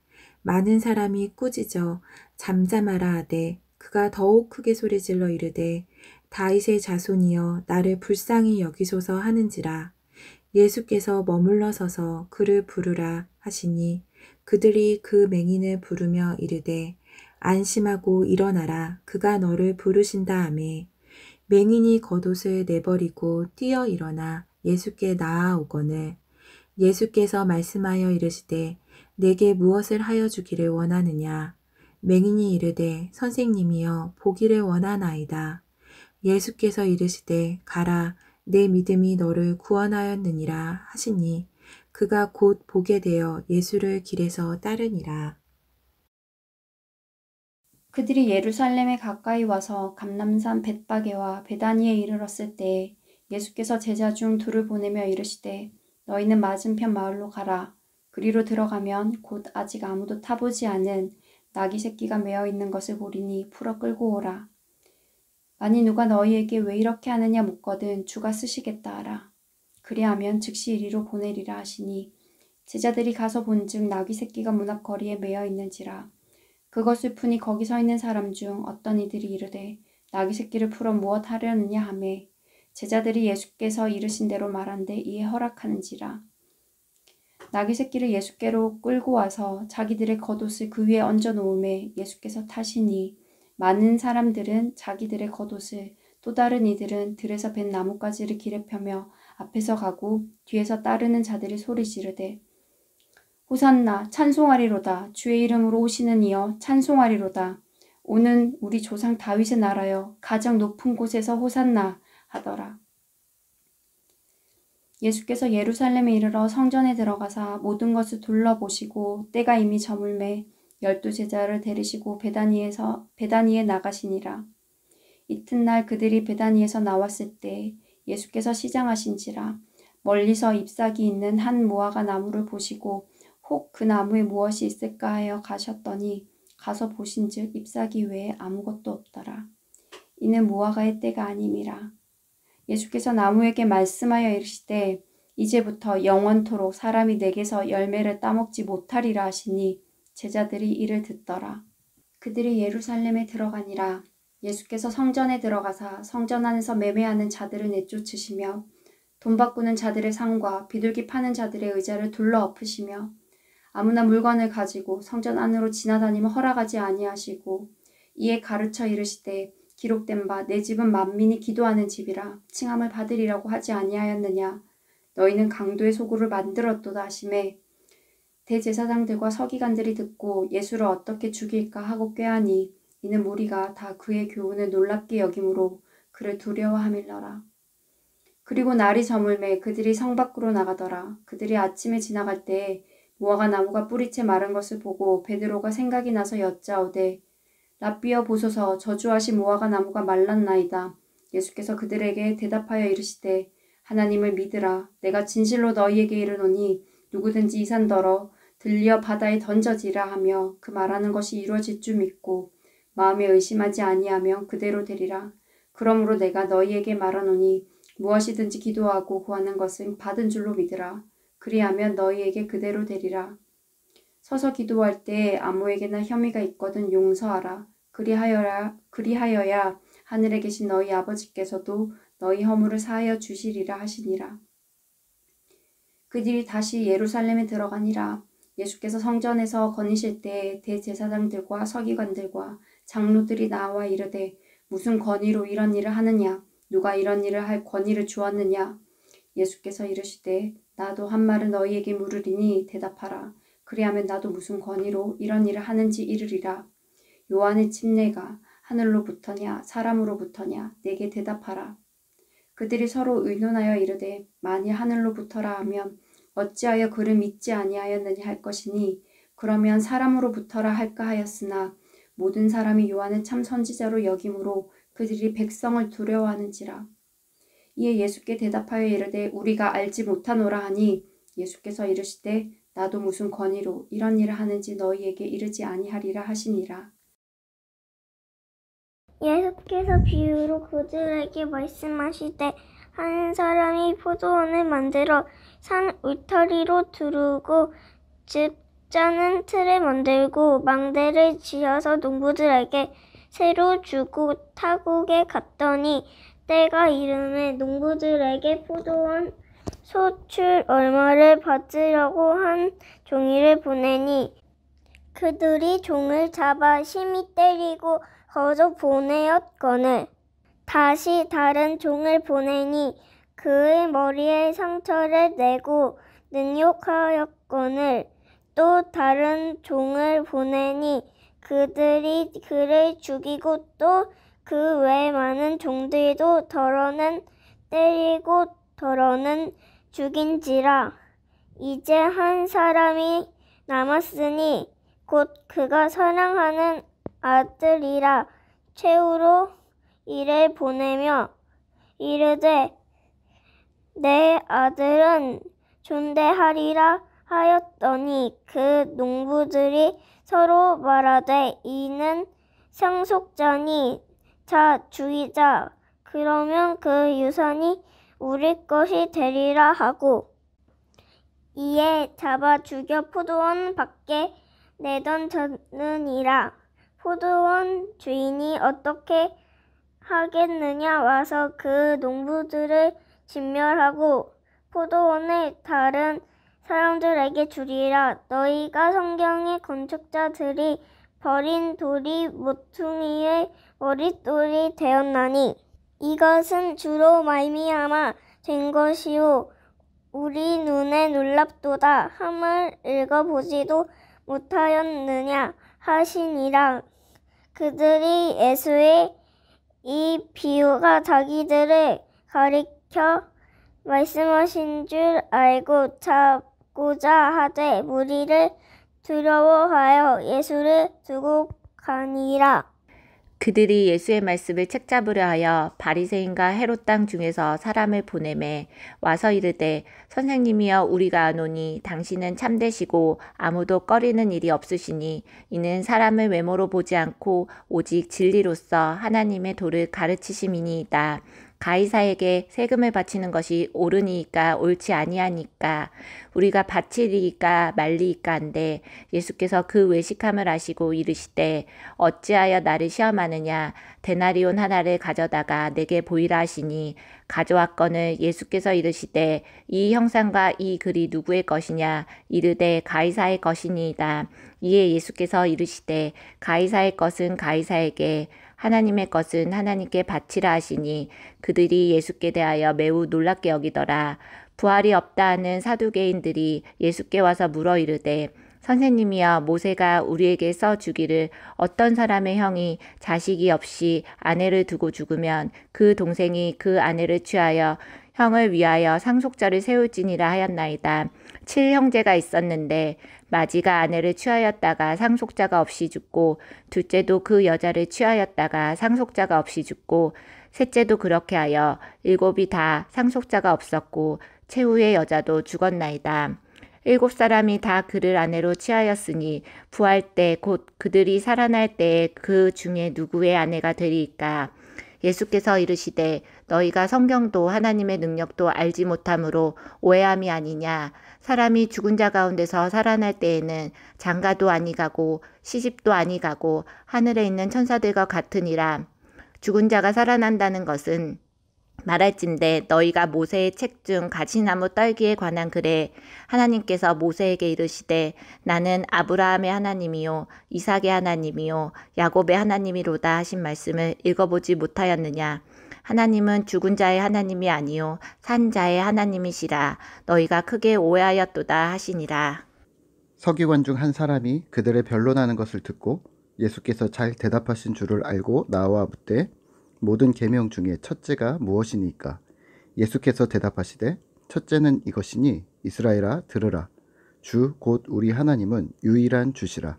[SPEAKER 17] 많은 사람이 꾸짖어 잠잠하라 하되 그가 더욱 크게 소리질러 이르되 다윗의 자손이여 나를 불쌍히 여기소서 하는지라. 예수께서 머물러 서서 그를 부르라 하시니 그들이 그 맹인을 부르며 이르되 안심하고 일어나라 그가 너를 부르신다 하매 맹인이 겉옷을 내버리고 뛰어 일어나 예수께 나아오거늘 예수께서 말씀하여 이르시되 내게 무엇을 하여 주기를 원하느냐. 맹인이 이르되 선생님이여 보기를 원하나이다. 예수께서 이르시되 가라 내 믿음이 너를 구원하였느니라 하시니 그가 곧 보게 되어 예수를 길에서 따르니라.
[SPEAKER 18] 그들이 예루살렘에 가까이 와서 감람산 벳바게와 베다니에 이르렀을 때 예수께서 제자 중 2를 보내며 이르시되 너희는 맞은편 마을로 가라. 그리로 들어가면 곧 아직 아무도 타보지 않은 나귀 새끼가 매어 있는 것을 보리니 풀어 끌고 오라. 만일 누가 너희에게 왜 이렇게 하느냐 묻거든 주가 쓰시겠다 하라. 그리하면 즉시 이리로 보내리라 하시니 제자들이 가서 본즉 나귀 새끼가 문 앞 거리에 매어 있는지라. 그것을 푸니 거기 서 있는 사람 중 어떤 이들이 이르되 나귀 새끼를 풀어 무엇 하려느냐 하매 제자들이 예수께서 이르신 대로 말한데 이에 허락하는지라. 나귀 새끼를 예수께로 끌고 와서 자기들의 겉옷을 그 위에 얹어 놓음에 예수께서 타시니 많은 사람들은 자기들의 겉옷을 또 다른 이들은 들에서 벤 나뭇가지를 길에 펴며 앞에서 가고 뒤에서 따르는 자들이 소리 지르되 호산나 찬송하리로다. 주의 이름으로 오시는 이여 찬송하리로다. 오는 우리 조상 다윗의 나라여 가장 높은 곳에서 호산나 하더라. 예수께서 예루살렘에 이르러 성전에 들어가사 모든 것을 둘러보시고 때가 이미 저물매 12 제자를 데리시고 베다니에 나가시니라. 이튿날 그들이 베다니에서 나왔을 때 예수께서 시장하신지라. 멀리서 잎사귀 있는 한 무화과 나무를 보시고 혹 그 나무에 무엇이 있을까 하여 가셨더니 가서 보신즉 잎사귀 외에 아무것도 없더라. 이는 무화과의 때가 아님이라. 예수께서 나무에게 말씀하여 이르시되 이제부터 영원토록 사람이 내게서 열매를 따먹지 못하리라 하시니 제자들이 이를 듣더라. 그들이 예루살렘에 들어가니라. 예수께서 성전에 들어가사 성전 안에서 매매하는 자들을 내쫓으시며 돈 바꾸는 자들의 상과 비둘기 파는 자들의 의자를 둘러 엎으시며 아무나 물건을 가지고 성전 안으로 지나다니면 허락하지 아니하시고 이에 가르쳐 이르시되 기록된 바 내 집은 만민이 기도하는 집이라 칭함을 받으리라고 하지 아니하였느냐. 너희는 강도의 소굴을 만들었도다 하시매 대제사장들과 서기관들이 듣고 예수를 어떻게 죽일까 하고 꾀하니 이는 무리가 다 그의 교훈을 놀랍게 여김으로 그를 두려워함일러라. 그리고 날이 저물매 그들이 성 밖으로 나가더라. 그들이 아침에 지나갈 때에 무화과 나무가 뿌리채 마른 것을 보고 베드로가 생각이 나서 여짜오되 랍비여 보소서 저주하신 무화과 나무가 말랐나이다. 예수께서 그들에게 대답하여 이르시되 하나님을 믿으라. 내가 진실로 너희에게 이르노니 누구든지 이 산더러 들려 바다에 던져지라 하며 그 말하는 것이 이루어질 줄 믿고 마음에 의심하지 아니하면 그대로 되리라. 그러므로 내가 너희에게 말하노니 무엇이든지 기도하고 구하는 것은 받은 줄로 믿으라. 그리하면 너희에게 그대로 되리라. 서서 기도할 때 아무에게나 혐의가 있거든 용서하라. 그리하여야 하늘에 계신 너희 아버지께서도 너희 허물을 사하여 주시리라 하시니라. 그들이 다시 예루살렘에 들어가니라. 예수께서 성전에서 거니실 때 대제사장들과 서기관들과 장로들이 나와 이르되 무슨 권위로 이런 일을 하느냐? 누가 이런 일을 할 권위를 주었느냐? 예수께서 이르시되 나도 한 말을 너희에게 물으리니 대답하라. 그리하면 나도 무슨 권위로 이런 일을 하는지 이르리라. 요한의 침례가 하늘로부터냐 사람으로부터냐 내게 대답하라. 그들이 서로 의논하여 이르되 만일 하늘로부터라 하면 어찌하여 그를 믿지 아니하였느냐 할 것이니 그러면 사람으로부터라 할까 하였으나 모든 사람이 요한을 참 선지자로 여김으로 그들이 백성을 두려워하는지라. 이에 예수께 대답하여 이르되 우리가 알지 못하노라 하니 예수께서 이르시되 나도 무슨 권위로 이런 일을 하는지 너희에게 이르지 아니하리라 하시니라.
[SPEAKER 4] 예수께서 비유로 그들에게 말씀하시되 한 사람이 포도원을 만들어 산 울타리로 두르고 즉 짜는 틀을 만들고 망대를 지어서 농부들에게 새로 주고 타국에 갔더니 때가 이르매 농부들에게 포도원 소출 얼마를 받으려고 한 종이를 보내니 그들이 종을 잡아 심히 때리고 거저 보내었거늘 다시 다른 종을 보내니 그의 머리에 상처를 내고 능욕하였거늘 또 다른 종을 보내니 그들이 그를 죽이고 또 그 외 많은 종들도 더러는 때리고 더러는 죽인지라. 이제 한 사람이 남았으니 곧 그가 사랑하는 아들이라. 최후로 이를 보내며 이르되 내 아들은 존대하리라 하였더니 그 농부들이 서로 말하되 이는 상속자니 자 죽이자. 그러면 그 유산이 우리 것이 되리라 하고 이에 잡아 죽여 포도원 밖에 내던졌느니라. 포도원 주인이 어떻게 하겠느냐 와서 그 농부들을 진멸하고 포도원을 다른 사람들에게 주리라. 너희가 성경의 건축자들이 버린 돌이 모퉁이의 머릿돌이 되었나니 이것은 주로 말미암아 된 것이요 우리 눈에 놀랍도다 함을 읽어보지도 못하였느냐 하시니라. 그들이 예수의 이 비유가 자기들을 가리켜 말씀하신 줄 알고 잡고자 하되 무리를 두려워하여 예수를 두고 가니라.
[SPEAKER 10] 그들이 예수의 말씀을 책잡으려 하여 바리새인과 헤롯 땅 중에서 사람을 보내매 와서 이르되 선생님이여 우리가 아노니 당신은 참되시고 아무도 꺼리는 일이 없으시니 이는 사람을 외모로 보지 않고 오직 진리로서 하나님의 도를 가르치심이니이다. 가이사에게 세금을 바치는 것이 옳으니까 옳지 아니하니까 우리가 바치리이까 말리이까 한데 예수께서 그 외식함을 아시고 이르시되 어찌하여 나를 시험하느냐 데나리온 하나를 가져다가 내게 보이라 하시니 가져왔거늘 예수께서 이르시되 이 형상과 이 글이 누구의 것이냐 이르되 가이사의 것이니이다. 이에 예수께서 이르시되 가이사의 것은 가이사에게 하나님의 것은 하나님께 바치라 하시니 그들이 예수께 대하여 매우 놀랍게 여기더라. 부활이 없다 하는 사두개인들이 예수께 와서 물어 이르되 선생님이여 모세가 우리에게 써 주기를 어떤 사람의 형이 자식이 없이 아내를 두고 죽으면 그 동생이 그 아내를 취하여 형을 위하여 상속자를 세울지니라 하였나이다. 7형제가 있었는데 마지가 아내를 취하였다가 상속자가 없이 죽고 둘째도 그 여자를 취하였다가 상속자가 없이 죽고 셋째도 그렇게 하여 7이 다 상속자가 없었고 최후의 여자도 죽었나이다. 7사람이 다 그를 아내로 취하였으니 부활 때 곧 그들이 살아날 때에 그 중에 누구의 아내가 되리이까. 예수께서 이르시되 너희가 성경도 하나님의 능력도 알지 못함으로 오해함이 아니냐. 사람이 죽은 자 가운데서 살아날 때에는 장가도 아니 가고 시집도 아니 가고 하늘에 있는 천사들과 같으니라. 죽은 자가 살아난다는 것은 말할진대 너희가 모세의 책 중 가시나무 떨기에 관한 글에 하나님께서 모세에게 이르시되 나는 아브라함의 하나님이요 이삭의 하나님이요 야곱의 하나님이로다 하신 말씀을 읽어보지 못하였느냐. 하나님은 죽은 자의 하나님이 아니요 산 자의 하나님이시라. 너희가 크게 오해하였도다 하시니라.
[SPEAKER 19] 서기관 중 한 사람이 그들의 변론하는 것을 듣고 예수께서 잘 대답하신 줄을 알고 나와 묻되 모든 계명 중에 첫째가 무엇이니까? 예수께서 대답하시되 첫째는 이것이니 이스라엘아 들으라. 주 곧 우리 하나님은 유일한 주시라.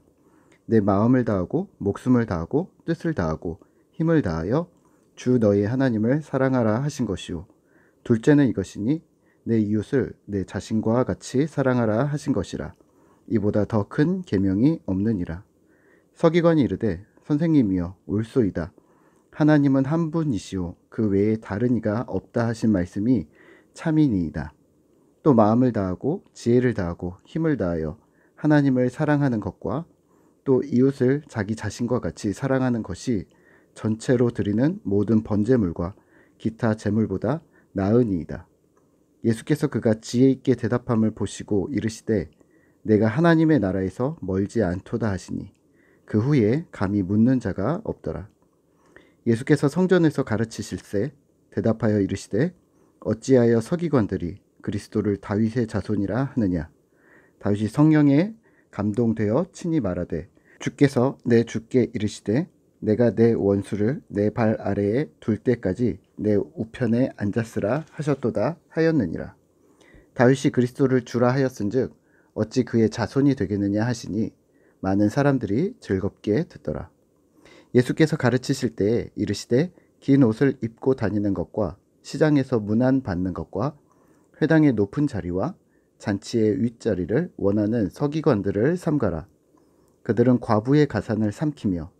[SPEAKER 19] 내 마음을 다하고 목숨을 다하고 뜻을 다하고 힘을 다하여 주 너희 하나님을 사랑하라 하신 것이요. 둘째는 이것이니 내 이웃을 내 자신과 같이 사랑하라 하신 것이라. 이보다 더 큰 계명이 없느니라. 서기관이 이르되 선생님이여 옳소이다. 하나님은 한 분이시오 그 외에 다른 이가 없다 하신 말씀이 참이니이다. 또 마음을 다하고 지혜를 다하고 힘을 다하여 하나님을 사랑하는 것과 또 이웃을 자기 자신과 같이 사랑하는 것이 전체로 드리는 모든 번제물과 기타 제물보다 나으니이다. 예수께서 그가 지혜 있게 대답함을 보시고 이르시되 내가 하나님의 나라에서 멀지 않도다 하시니 그 후에 감히 묻는 자가 없더라. 예수께서 성전에서 가르치실세 대답하여 이르시되 어찌하여 서기관들이 그리스도를 다윗의 자손이라 하느냐. 다윗이 성령에 감동되어 친히 말하되 주께서 내 주께 이르시되 내가 내 원수를 내 발 아래에 둘 때까지 내 우편에 앉았으라 하셨도다 하였느니라. 다윗이 그리스도를 주라 하였은즉 어찌 그의 자손이 되겠느냐 하시니 많은 사람들이 즐겁게 듣더라. 예수께서 가르치실 때에 이르시되 긴 옷을 입고 다니는 것과 시장에서 문안 받는 것과 회당의 높은 자리와 잔치의 윗자리를 원하는 서기관들을 삼가라. 그들은 과부의 가산을 삼키며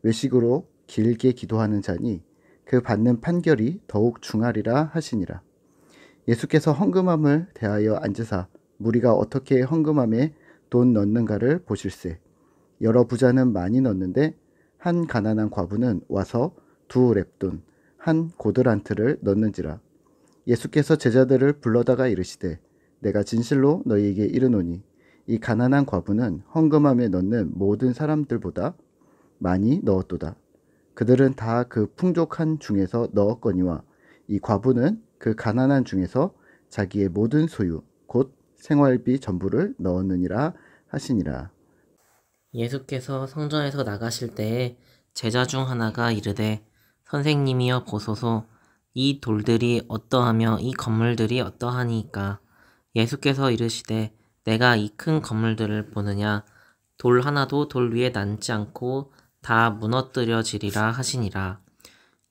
[SPEAKER 19] 외식으로 길게 기도하는 자니 그 받는 판결이 더욱 중하리라 하시니라. 예수께서 헌금함을 대하여 앉으사 무리가 어떻게 헌금함에 돈 넣는가를 보실세. 여러 부자는 많이 넣는데 한 가난한 과부는 와서 2렙돈 한 고드란트를 넣는지라. 예수께서 제자들을 불러다가 이르시되 내가 진실로 너희에게 이르노니 이 가난한 과부는 헌금함에 넣는 모든 사람들보다 많이 넣었도다. 그들은 다 그 풍족한 중에서 넣었거니와 이 과부는 그 가난한 중에서 자기의 모든 소유 곧 생활비 전부를 넣었느니라 하시니라.
[SPEAKER 20] 예수께서 성전에서 나가실 때에 제자 중 하나가 이르되 선생님이여 보소서 이 돌들이 어떠하며 이 건물들이 어떠하니까. 예수께서 이르시되 내가 이 큰 건물들을 보느냐. 돌 하나도 돌 위에 남지 않고 다 무너뜨려지리라 하시니라.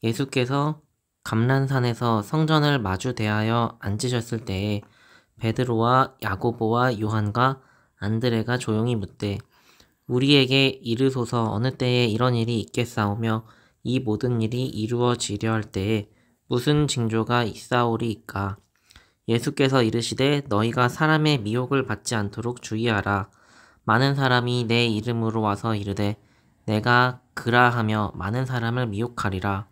[SPEAKER 20] 예수께서 감람산에서 성전을 마주 대하여 앉으셨을 때에 베드로와 야고보와 요한과 안드레가 조용히 묻되 우리에게 이르소서 어느 때에 이런 일이 있겠사오며 이 모든 일이 이루어지려 할 때에 무슨 징조가 있사오리이까. 예수께서 이르시되 너희가 사람의 미혹을 받지 않도록 주의하라. 많은 사람이 내 이름으로 와서 이르되 내가 그라 하며 많은 사람을 미혹하리라.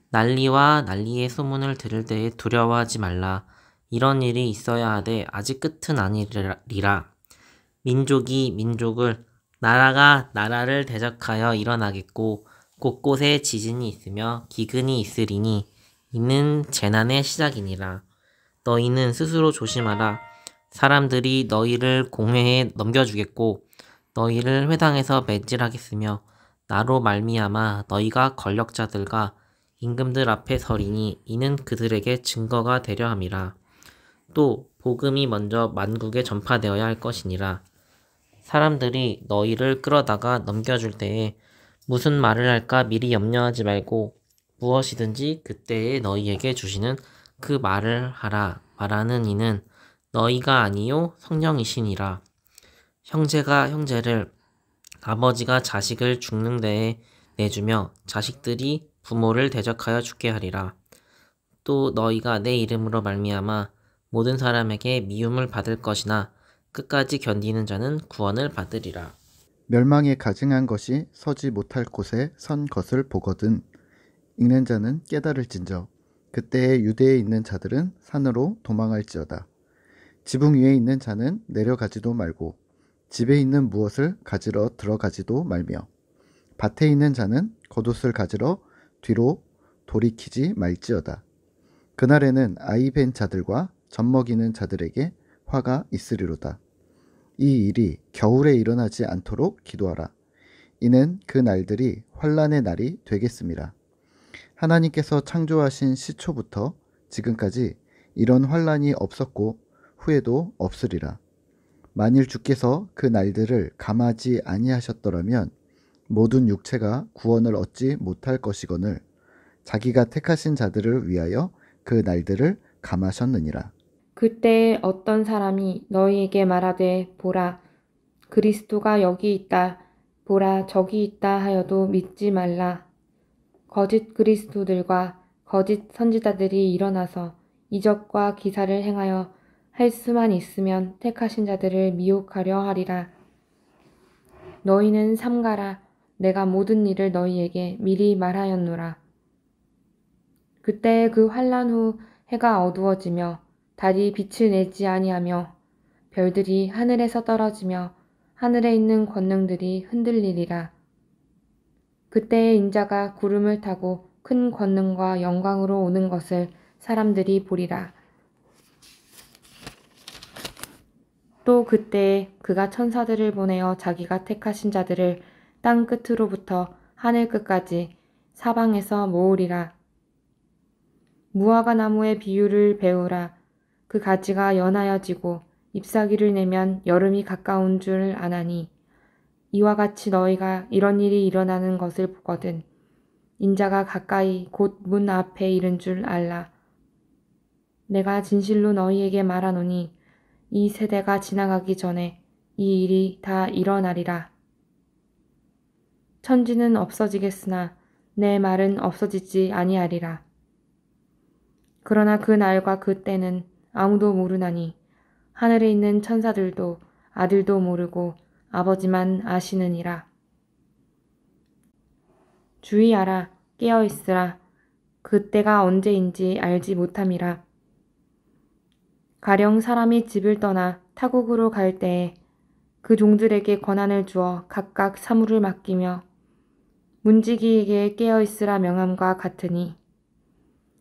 [SPEAKER 20] 난리와 난리의 소문을 들을 때에 두려워하지 말라. 이런 일이 있어야 하되 아직 끝은 아니리라. 민족이 민족을 나라가 나라를 대적하여 일어나겠고 곳곳에 지진이 있으며 기근이 있으리니 이는 재난의 시작이니라. 너희는 스스로 조심하라. 사람들이 너희를 공회에 넘겨주겠고 너희를 회당에서 매질하겠으며 나로 말미암아 너희가 권력자들과 임금들 앞에 서리니 이는 그들에게 증거가 되려 함이라. 또 복음이 먼저 만국에 전파되어야 할 것이니라. 사람들이 너희를 끌어다가 넘겨줄 때에 무슨 말을 할까 미리 염려하지 말고 무엇이든지 그때에 너희에게 주시는 그 말을 하라. 말하는 이는 너희가 아니요 성령이시니라. 형제가 형제를 아버지가 자식을 죽는 데에 내주며 자식들이 부모를 대적하여 죽게 하리라. 또 너희가 내 이름으로 말미암아 모든 사람에게 미움을 받을 것이나 끝까지 견디는 자는 구원을 받으리라.
[SPEAKER 19] 멸망에 가증한 것이 서지 못할 곳에 선 것을 보거든 읽는 자는 깨달을진저 그때에 유대에 있는 자들은 산으로 도망할지어다. 지붕 위에 있는 자는 내려가지도 말고 집에 있는 무엇을 가지러 들어가지도 말며 밭에 있는 자는 겉옷을 가지러 뒤로 돌이키지 말지어다. 그날에는 아이 벤 자들과 젖먹이는 자들에게 화가 있으리로다. 이 일이 겨울에 일어나지 않도록 기도하라. 이는 그 날들이 환난의 날이 되겠습니다. 하나님께서 창조하신 시초부터 지금까지 이런 환난이 없었고 후에도 없으리라. 만일 주께서 그 날들을 감하지 아니하셨더라면 모든 육체가 구원을 얻지 못할 것이거늘 자기가 택하신 자들을 위하여 그 날들을 감하셨느니라.
[SPEAKER 15] 그때에 어떤 사람이 너희에게 말하되 보라 그리스도가 여기 있다 보라 저기 있다 하여도 믿지 말라. 거짓 그리스도들과 거짓 선지자들이 일어나서 이적과 기사를 행하여 할 수만 있으면 택하신 자들을 미혹하려 하리라. 너희는 삼가라. 내가 모든 일을 너희에게 미리 말하였노라. 그때 그 환난 후 해가 어두워지며 달이 빛을 내지 아니하며 별들이 하늘에서 떨어지며 하늘에 있는 권능들이 흔들리리라. 그때에 인자가 구름을 타고 큰 권능과 영광으로 오는 것을 사람들이 보리라. 또 그때에 그가 천사들을 보내어 자기가 택하신 자들을 땅 끝으로부터 하늘 끝까지 사방에서 모으리라. 무화과 나무의 비유를 배우라. 그 가지가 연하여지고 잎사귀를 내면 여름이 가까운 줄 아나니 이와 같이 너희가 이런 일이 일어나는 것을 보거든 인자가 가까이 곧 문 앞에 이른 줄 알라. 내가 진실로 너희에게 말하노니 이 세대가 지나가기 전에 이 일이 다 일어나리라. 천지는 없어지겠으나 내 말은 없어지지 아니하리라. 그러나 그 날과 그 때는 아무도 모르나니 하늘에 있는 천사들도 아들도 모르고 아버지만 아시느니라. 주의하라. 깨어있으라. 그때가 언제인지 알지 못함이라. 가령 사람이 집을 떠나 타국으로 갈 때에 그 종들에게 권한을 주어 각각 사물을 맡기며 문지기에게 깨어있으라 명함과 같으니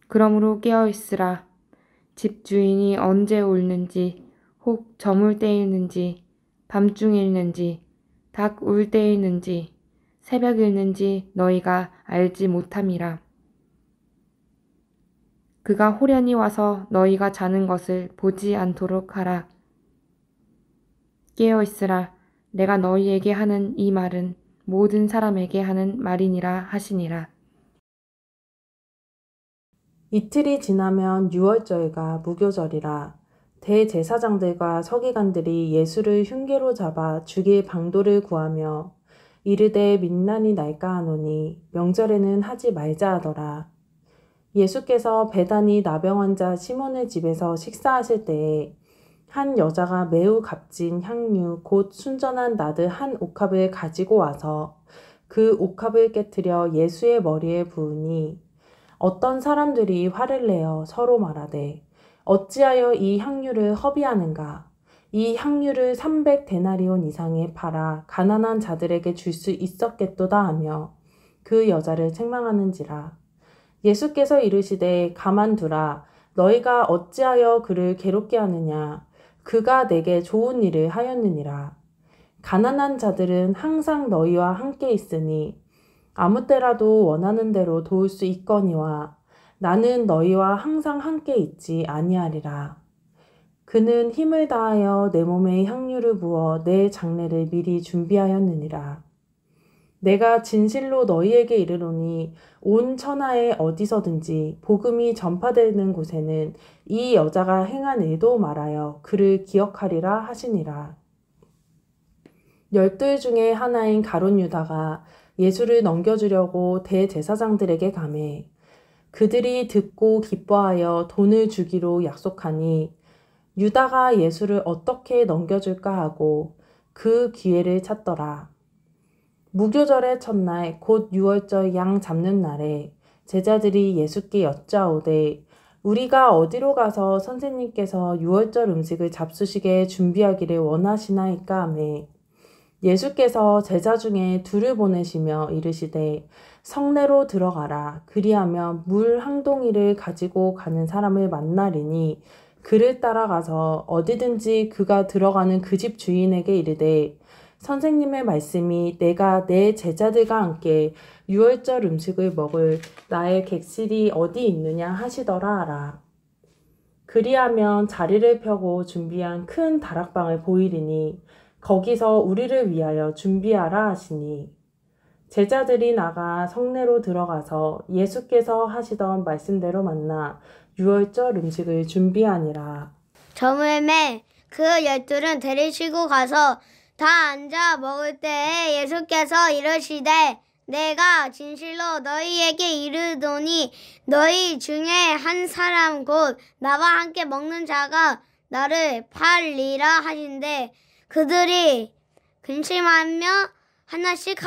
[SPEAKER 15] 그러므로 깨어있으라. 집 주인이 언제 올는지 혹 저물 때일는지 밤중일는지 닭 울 때일는지 새벽일는지 너희가 알지 못함이라.
[SPEAKER 16] 그가 호련히 와서 너희가 자는 것을 보지 않도록 하라. 깨어 있으라. 내가 너희에게 하는 이 말은 모든 사람에게 하는 말이니라 하시니라.
[SPEAKER 3] 이틀이 지나면 유월절과 무교절이라. 대제사장들과 서기관들이 예수를 흉계로 잡아 죽일 방도를 구하며 이르되 민난이 날까 하노니 명절에는 하지 말자 하더라. 예수께서 베다니 나병 환자 시몬의 집에서 식사하실 때에 한 여자가 매우 값진 향유 곧 순전한 나드 한 옥합을 가지고 와서 그 옥합을 깨뜨려 예수의 머리에 부으니 어떤 사람들이 화를 내어 서로 말하되 어찌하여 이 향유를 허비하는가? 이 향유를 300데나리온 이상에 팔아 가난한 자들에게 줄 수 있었겠도다 하며 그 여자를 책망하는지라. 예수께서 이르시되 가만두라. 너희가 어찌하여 그를 괴롭게 하느냐? 그가 내게 좋은 일을 하였느니라. 가난한 자들은 항상 너희와 함께 있으니 아무 때라도 원하는 대로 도울 수 있거니와 나는 너희와 항상 함께 있지 아니하리라. 그는 힘을 다하여 내 몸에 향유를 부어 내 장례를 미리 준비하였느니라. 내가 진실로 너희에게 이르노니 온 천하에 어디서든지 복음이 전파되는 곳에는 이 여자가 행한 일도 말하여 그를 기억하리라 하시니라. 12 중에 하나인 가룟 유다가 예수를 넘겨주려고 대제사장들에게 가매 그들이 듣고 기뻐하여 돈을 주기로 약속하니 유다가 예수를 어떻게 넘겨줄까 하고 그 기회를 찾더라. 무교절의 첫날 곧 유월절 양 잡는 날에 제자들이 예수께 여짜오되 우리가 어디로 가서 선생님께서 유월절 음식을 잡수시게 준비하기를 원하시나이까 하매 예수께서 제자 중에 2를 보내시며 이르시되 성내로 들어가라. 그리하면 물 한 동이를 가지고 가는 사람을 만나리니 그를 따라가서 어디든지 그가 들어가는 그 집 주인에게 이르되 선생님의 말씀이 내가 내 제자들과 함께 유월절 음식을 먹을 나의 객실이 어디 있느냐 하시더라 하라. 그리하면 자리를 펴고 준비한 큰 다락방을 보이리니 거기서 우리를 위하여 준비하라 하시니 제자들이 나가 성내로 들어가서 예수께서 하시던 말씀대로 만나 유월절 음식을 준비하니라.
[SPEAKER 4] 저물매 그 12는 데리시고 가서 다 앉아 먹을 때에 예수께서 이르시되 내가 진실로 너희에게 이르노니 너희 중에 한 사람 곧 나와 함께 먹는 자가 나를 팔리라 하신대 그들이 근심하며 하나씩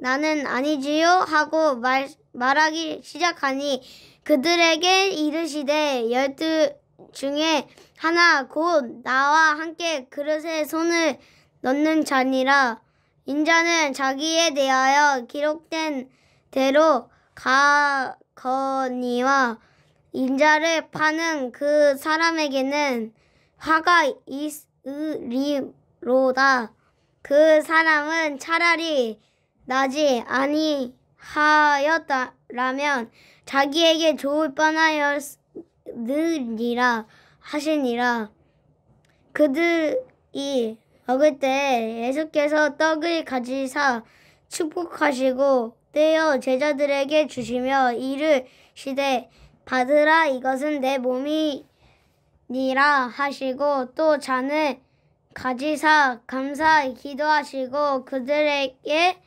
[SPEAKER 4] 나는 아니지요 하고 말하기 시작하니 그들에게 이르시되 12 중에 하나 곧 나와 함께 그릇에 손을 넣는 자니라. 인자는 자기에 대하여 기록된 대로 가거니와 인자를 파는 그 사람에게는 화가 있으리로다. 그 사람은 차라리 나지 아니하였다라면 자기에게 좋을 뻔하였느니라 하시니라. 그들이 먹을 때 예수께서 떡을 가지사 축복하시고 떼어 제자들에게 주시며 이르시되 받으라 이것은 내 몸이니라 하시고 또 잔을 가지사 감사 기도하시고 그들에게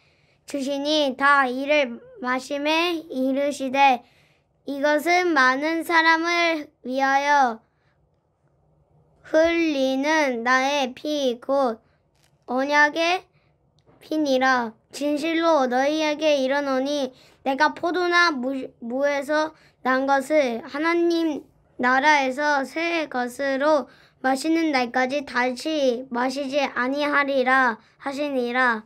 [SPEAKER 4] 주시니 다 이를 마시매 이르시되 이것은 많은 사람을 위하여 흘리는 나의 피 곧 언약의 피니라. 진실로 너희에게 이르노니 내가 포도나 무에서 난 것을 하나님 나라에서 새 것으로 마시는 날까지 다시 마시지 아니하리라 하시니라.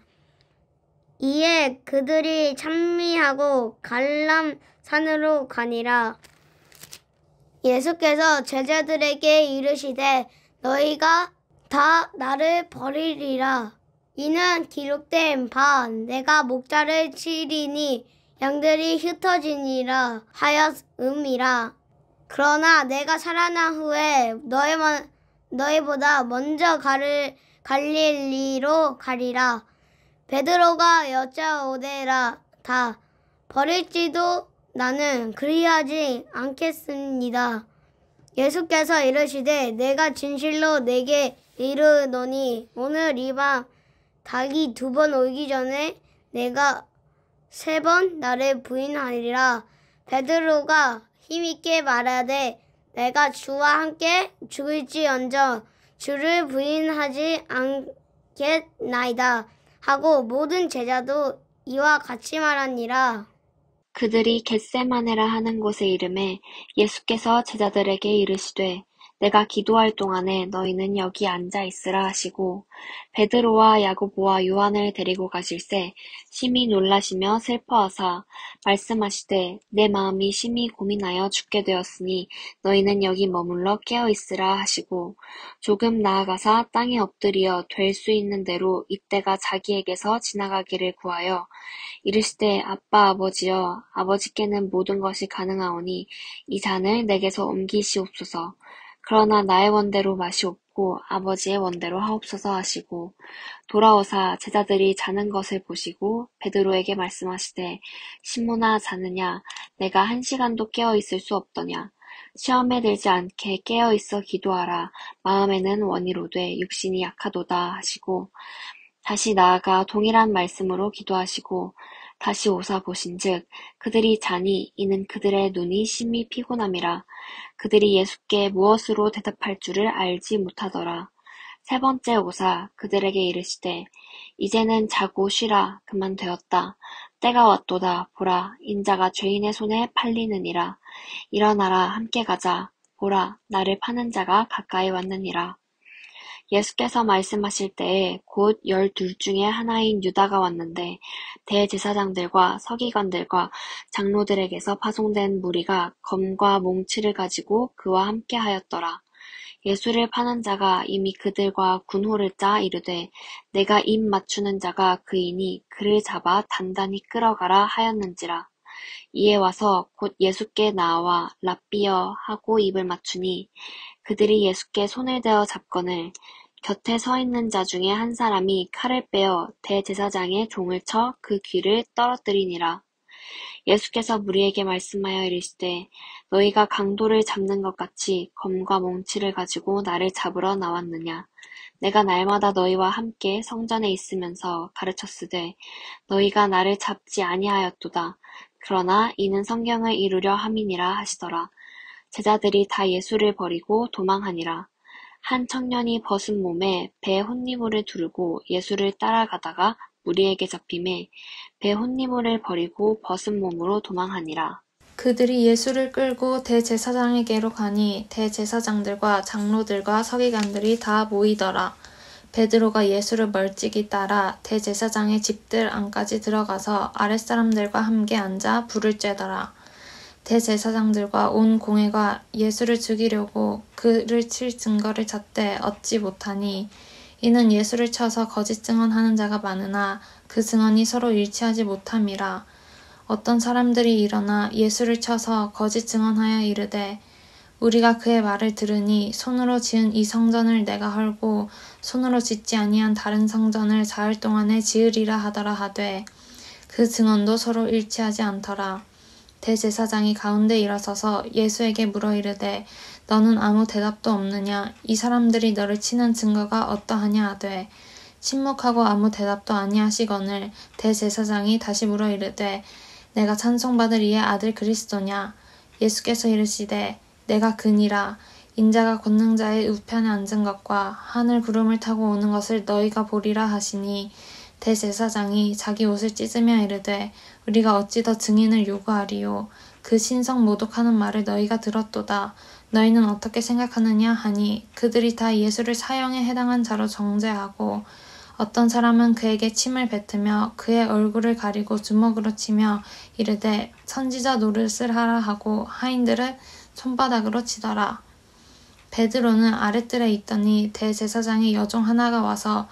[SPEAKER 4] 이에 그들이 찬미하고 갈람산으로 가니라. 예수께서 제자들에게 이르시되 너희가 다 나를 버리리라. 이는 기록된 바 내가 목자를 치리니 양들이 흩어지니라 하였음이라. 그러나 내가 살아난 후에 너희보다 먼저 갈릴리로 가리라. 베드로가 여짜오되라. 다 버릴지도 나는 그리하지 않겠습니다. 예수께서 이르시되 내가 진실로 내게 이르노니 오늘 이 밤 닭이 2번 울기 전에 내가 3번 나를 부인하리라. 베드로가 힘있게 말하되 내가 주와 함께 죽을지언정 주를 부인하지 않겠나이다 하고 모든 제자도 이와 같이 말하니라.
[SPEAKER 21] 그들이 겟세마네라 하는 곳에 이르매 예수께서 제자들에게 이르시되 내가 기도할 동안에 너희는 여기 앉아 있으라 하시고 베드로와 야고보와 요한을 데리고 가실새 심히 놀라시며 슬퍼하사 말씀하시되 내 마음이 심히 고민하여 죽게 되었으니 너희는 여기 머물러 깨어 있으라 하시고 조금 나아가사 땅에 엎드려 될 수 있는 대로 이때가 자기에게서 지나가기를 구하여 이르시되 아빠 아버지여 아버지께는 모든 것이 가능하오니 이 잔을 내게서 옮기시옵소서. 그러나 나의 원대로 마시옵고 아버지의 원대로 하옵소서 하시고 돌아오사 제자들이 자는 것을 보시고 베드로에게 말씀하시되 시몬아 자느냐 내가 1시간도 깨어 있을 수 없더냐 시험에 들지 않게 깨어 있어 기도하라 마음에는 원이로되 육신이 약하도다 하시고 다시 나아가 동일한 말씀으로 기도하시고 다시 오사 보신즉 그들이 자니 이는 그들의 눈이 심히 피곤함이라 그들이 예수께 무엇으로 대답할 줄을 알지 못하더라. 3번째 오사 그들에게 이르시되 이제는 자고 쉬라 그만 되었다. 때가 왔도다. 보라 인자가 죄인의 손에 팔리느니라. 일어나라 함께 가자. 보라 나를 파는 자가 가까이 왔느니라. 예수께서 말씀하실 때에 곧 12 중에 하나인 유다가 왔는데 대제사장들과 서기관들과 장로들에게서 파송된 무리가 검과 몽치를 가지고 그와 함께 하였더라. 예수를 파는 자가 이미 그들과 군호를 짜 이르되 내가 입 맞추는 자가 그이니 그를 잡아 단단히 끌어가라 하였는지라. 이에 와서 곧 예수께 나와 랍비여 하고 입을 맞추니 그들이 예수께 손을 대어 잡거늘 곁에 서 있는 자 중에 한 사람이 칼을 빼어 대제사장의 종을 쳐 그 귀를 떨어뜨리니라. 예수께서 무리에게 말씀하여 이르시되 너희가 강도를 잡는 것 같이 검과 몽치를 가지고 나를 잡으러 나왔느냐. 내가 날마다 너희와 함께 성전에 있으면서 가르쳤으되 너희가 나를 잡지 아니하였도다. 그러나 이는 성경을 이루려 함이니라 하시더라. 제자들이 다 예수를 버리고 도망하니라. 한 청년이 벗은 몸에 배 혼니물을 두르고 예수를 따라가다가 무리에게 잡히매 배 혼니물을 버리고 벗은 몸으로 도망하니라.
[SPEAKER 16] 그들이 예수를 끌고 대제사장에게로 가니 대제사장들과 장로들과 서기관들이 다 모이더라. 베드로가 예수를 멀찍이 따라 대제사장의 집들 안까지 들어가서 아랫사람들과 함께 앉아 불을 쬐더라. 대제사장들과 온 공회가 예수를 죽이려고 그를 칠 증거를 찾되 얻지 못하니 이는 예수를 쳐서 거짓 증언하는 자가 많으나 그 증언이 서로 일치하지 못함이라. 어떤 사람들이 일어나 예수를 쳐서 거짓 증언하여 이르되 우리가 그의 말을 들으니 손으로 지은 이 성전을 내가 헐고 손으로 짓지 아니한 다른 성전을 4일 동안에 지으리라 하더라 하되 그 증언도 서로 일치하지 않더라. 대제사장이 가운데 일어서서 예수에게 물어 이르되 너는 아무 대답도 없느냐? 이 사람들이 너를 치는 증거가 어떠하냐 하되 침묵하고 아무 대답도 아니하시거늘 대제사장이 다시 물어 이르되 내가 찬송받을 이의 아들 그리스도냐? 예수께서 이르시되 내가 그니라. 인자가 권능자의 우편에 앉은 것과 하늘 구름을 타고 오는 것을 너희가 보리라 하시니 대제사장이 자기 옷을 찢으며 이르되 우리가 어찌 더 증인을 요구하리요. 그 신성 모독하는 말을 너희가 들었도다. 너희는 어떻게 생각하느냐 하니 그들이 다 예수를 사형에 해당한 자로 정죄하고 어떤 사람은 그에게 침을 뱉으며 그의 얼굴을 가리고 주먹으로 치며 이르되 선지자 노릇을 하라 하고 하인들은 손바닥으로 치더라. 베드로는 아랫뜰에 있더니 대제사장의 여종 하나가 와서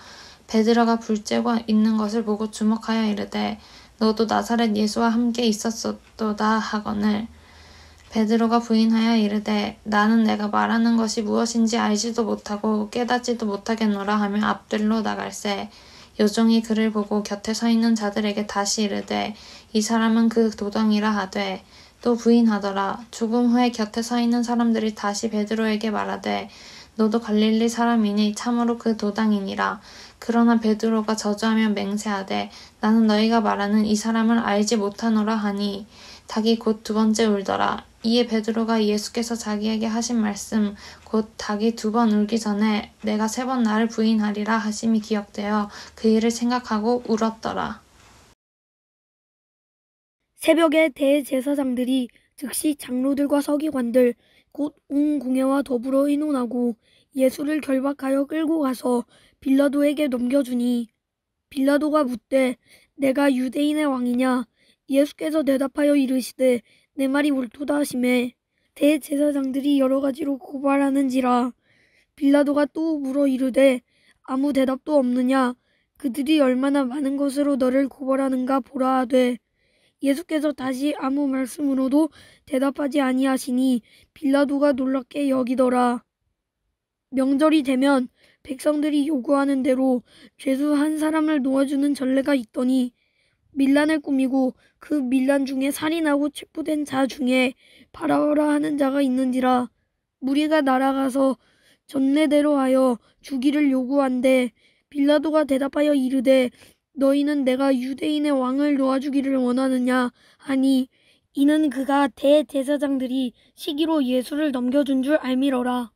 [SPEAKER 16] 베드로가 불 쬐고 있는 것을 보고 주목하여 이르되 너도 나사렛 예수와 함께 있었도다 하거늘 베드로가 부인하여 이르되 나는 내가 말하는 것이 무엇인지 알지도 못하고 깨닫지도 못하겠노라 하며 앞들로 나갈새 요종이 그를 보고 곁에 서 있는 자들에게 다시 이르되 이 사람은 그 도당이라 하되 또 부인하더라. 조금 후에 곁에 서 있는 사람들이 다시 베드로에게 말하되 너도 갈릴리 사람이니 참으로 그 도당이니라. 그러나 베드로가 저주하며 맹세하되 나는 너희가 말하는 이 사람을 알지 못하노라 하니 닭이 곧 두 번째 울더라. 이에 베드로가 예수께서 자기에게 하신 말씀 곧 닭이 두 번 울기 전에 내가 세 번 나를 부인하리라 하심이 기억되어 그 일을 생각하고 울었더라.
[SPEAKER 5] 새벽에 대제사장들이 즉시 장로들과 서기관들 곧 온 공회와 더불어 의논하고 예수를 결박하여 끌고 가서 빌라도에게 넘겨주니 빌라도가 묻되 내가 유대인의 왕이냐? 예수께서 대답하여 이르시되 내 말이 옳도다 하시매 대제사장들이 여러 가지로 고발하는지라. 빌라도가 또 물어 이르되 아무 대답도 없느냐? 그들이 얼마나 많은 것으로 너를 고발하는가 보라 하되 예수께서 다시 아무 말씀으로도 대답하지 아니하시니 빌라도가 놀랍게 여기더라. 명절이 되면 백성들이 요구하는 대로 죄수 한 사람을 놓아주는 전례가 있더니 밀란을 꾸미고 그 밀란 중에 살인하고 체포된 자 중에 바라오라 하는 자가 있는지라. 무리가 날아가서 전례대로 하여 주기를 요구한데 빌라도가 대답하여 이르되 너희는 내가 유대인의 왕을 놓아주기를 원하느냐 하니 이는 그가 대제사장들이 시기로 예수를 넘겨준 줄 알미러라.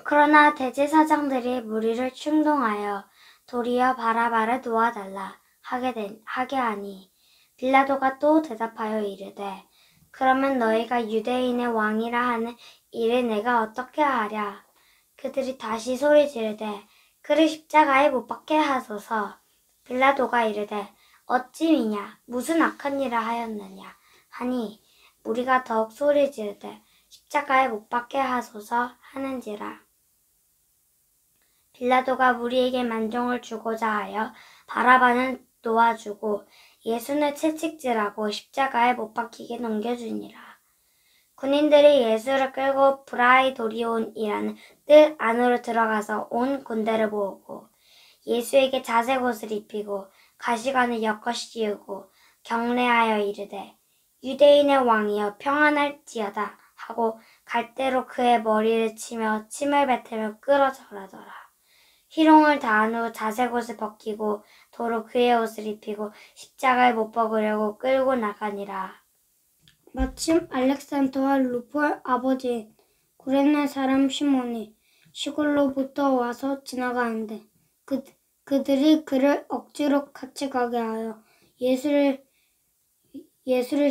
[SPEAKER 4] 그러나 대제사장들이 무리를 충동하여 도리어 바라바를 놓아달라 하게 하니 빌라도가 또 대답하여 이르되 그러면 너희가 유대인의 왕이라 하는 일을 내가 어떻게 하랴. 그들이 다시 소리 지르되 그를 십자가에 못 박게 하소서. 빌라도가 이르되 어찌 미냐 무슨 악한 일을 하였느냐 하니 무리가 더욱 소리 지르되 십자가에 못 박게 하소서 하는지라. 빌라도가 무리에게 만종을 주고자 하여 바라바는 놓아주고 예수는 채찍질하고 십자가에 못 박히게 넘겨주니라. 군인들이 예수를 끌고 브라이도리온이라는 뜰 안으로 들어가서 온 군대를 모으고 예수에게 자색 옷을 입히고 가시관을 엮어 씌우고 경례하여 이르되 유대인의 왕이여 평안할지어다 하고 갈대로 그의 머리를 치며 침을 뱉으며 끌어 절하더라. 희롱을 다한 후 자색 옷을 벗기고 도로 그의 옷을 입히고 십자가에 못 박으려고 끌고 나가니라.
[SPEAKER 22] 마침 알렉산더와 루폴 아버지인 구레네 사람 시몬이 시골로부터 와서 지나가는데 그들이 그를 억지로 같이 가게 하여 예수를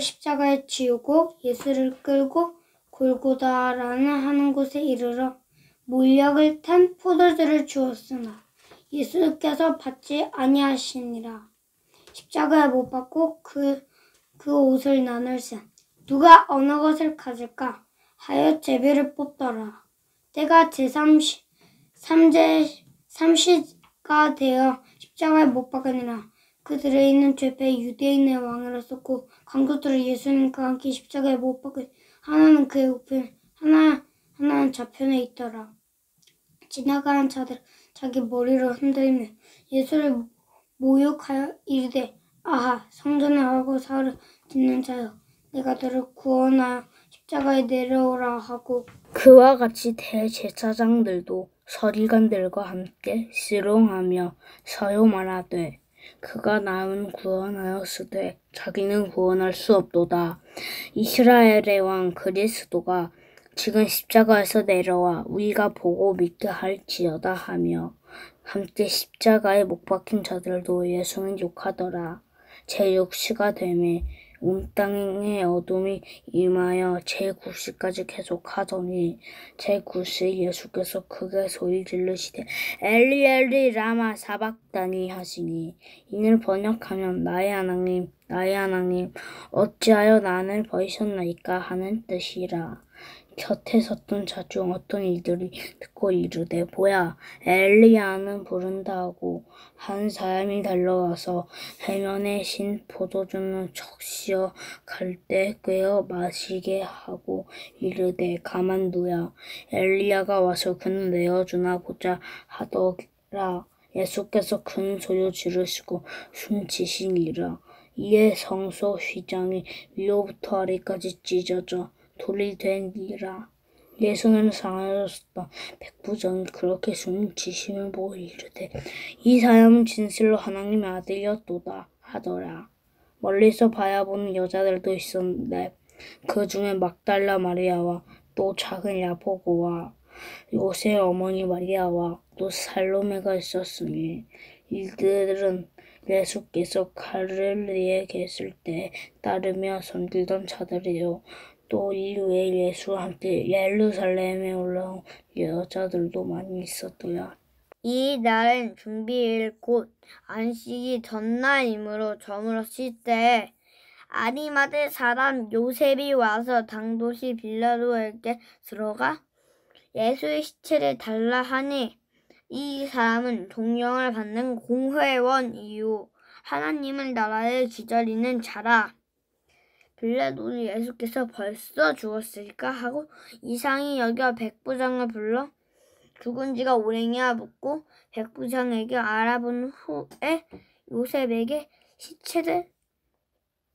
[SPEAKER 22] 십자가에 지우고 예수를 끌고 골고다라는 하는 곳에 이르러 몰약을 탄 포도주를 주었으나 예수께서 받지 아니하시니라. 십자가에 못 박고 그 옷을 나눌세 누가 어느 것을 가질까 하여 제비를 뽑더라. 때가 제30가 되어 십자가에 못 박으니라. 그 들에 있는 죄패 유대인의 왕이라 썼고 강도들을 예수님과 함께 십자가에 못 박으니 하나는 그의 우편 하나는 좌편에 있더라. 지나가는 자들 자기 머리를 흔들며 예수를 모욕하여 이르되 아하 성전에 알고 사흘을 듣는 자여 내가 너를 구원하여 십자가에 내려오라 하고
[SPEAKER 23] 그와 같이 대제사장들도 서기관들과 함께 씨롱하며 서요 말하되 그가 남은 구원하였으되 자기는 구원할 수 없도다. 이스라엘의 왕 그리스도가 지금 십자가에서 내려와 우리가 보고 믿게 할지어다 하며 함께 십자가에 못 박힌 자들도 예수는 욕하더라. 제6시가 되매 온 땅에 어둠이 임하여 제9시까지 계속하더니 제9시에 예수께서 크게 소리 지르시되 엘리 엘리 라마 사박다니 하시니 이를 번역하면 나의 하나님 어찌하여 나를 버리셨나이까 하는 뜻이라. 곁에 섰던 자 중 어떤 이들이 듣고 이르되 보야 엘리야는 부른다 하고 한 사람이 달려와서 해면에 신 포도주는 적시어 갈대 꿰어 마시게 하고 이르되 가만두야 엘리야가 와서 그는 내어주나 보자 하더라. 예수께서 큰 소리 지르시고 숨지시니라. 이에 성소 휘장이 위로부터 아래까지 찢어져 돌이 되니라. 예수는 상하였던 백부장이 그렇게 숨지심을 보고 이르되 이 사람은 진실로 하나님의 아들이었도다 하더라. 멀리서 바라보는 여자들도 있었는데 그 중에 막달라 마리아와 또 작은 야보고와 요새 어머니 마리아와 또 살로메가 있었으니 이들은 예수께서 갈릴리에 계실 때 따르며 섬기던 자들이요. 또 이 외에 예수와 함께 예루살렘에 올라온 여자들도 많이 있었더라.
[SPEAKER 22] 이 날은 준비일 곧 안식이 전날이므로 저물었을 때 아리마대 사람 요셉이 와서 당도시 빌라도에게 들어가 예수의 시체를 달라 하니 이 사람은 존경을 받는 공회원이요 하나님의 나라를 기다리는 자라. 빌라도는 예수께서 벌써 죽었을까 하고 이상히 여겨 백부장을 불러 죽은 지가 오래냐 묻고 백부장에게 알아본 후에 요셉에게 시체를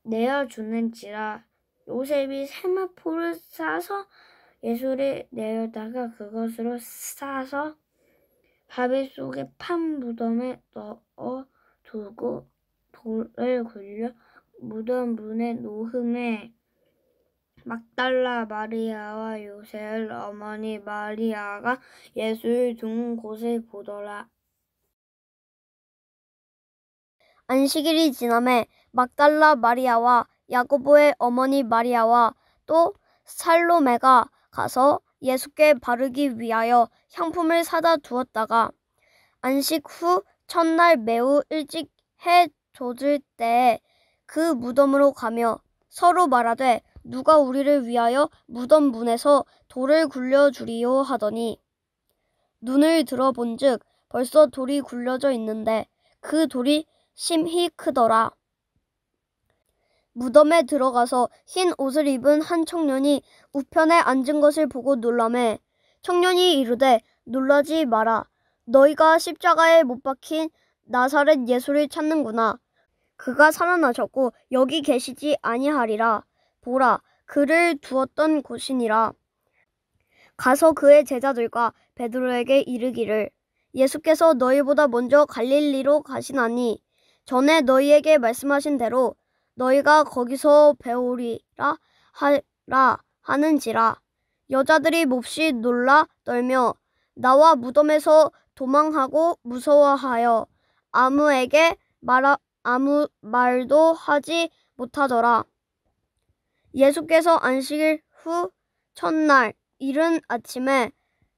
[SPEAKER 22] 내어주는지라. 요셉이 세마포를 싸서 예수를 내려다가 그것으로 싸서 바위 속에 판 무덤에 넣어 두고 돌을 굴려 무덤 문에 놓음에 막달라 마리아와 요셉의 어머니 마리아가 예수를 둔 곳을 보더라.
[SPEAKER 6] 안식일이 지남에 막달라 마리아와 야고보의 어머니 마리아와 또 살로메가 가서 예수께 바르기 위하여 향품을 사다 두었다가 안식 후 첫날 매우 일찍 해 돋을 때에 그 무덤으로 가며 서로 말하되 누가 우리를 위하여 무덤 문에서 돌을 굴려주리요 하더니 눈을 들어본즉 벌써 돌이 굴려져 있는데 그 돌이 심히 크더라. 무덤에 들어가서 흰 옷을 입은 한 청년이 우편에 앉은 것을 보고 놀라매 청년이 이르되 놀라지 마라. 너희가 십자가에 못 박힌 나사렛 예수를 찾는구나. 그가 살아나셨고 여기 계시지 아니하리라. 보라, 그를 두었던 곳이니라. 가서 그의 제자들과 베드로에게 이르기를 예수께서 너희보다 먼저 갈릴리로 가시나니 전에 너희에게 말씀하신 대로 너희가 거기서 배우리라 하라 하는지라. 여자들이 몹시 놀라 떨며 나와 무덤에서 도망하고 무서워하여 아무 말도 하지 못하더라. 예수께서 안식일 후 첫날 이른 아침에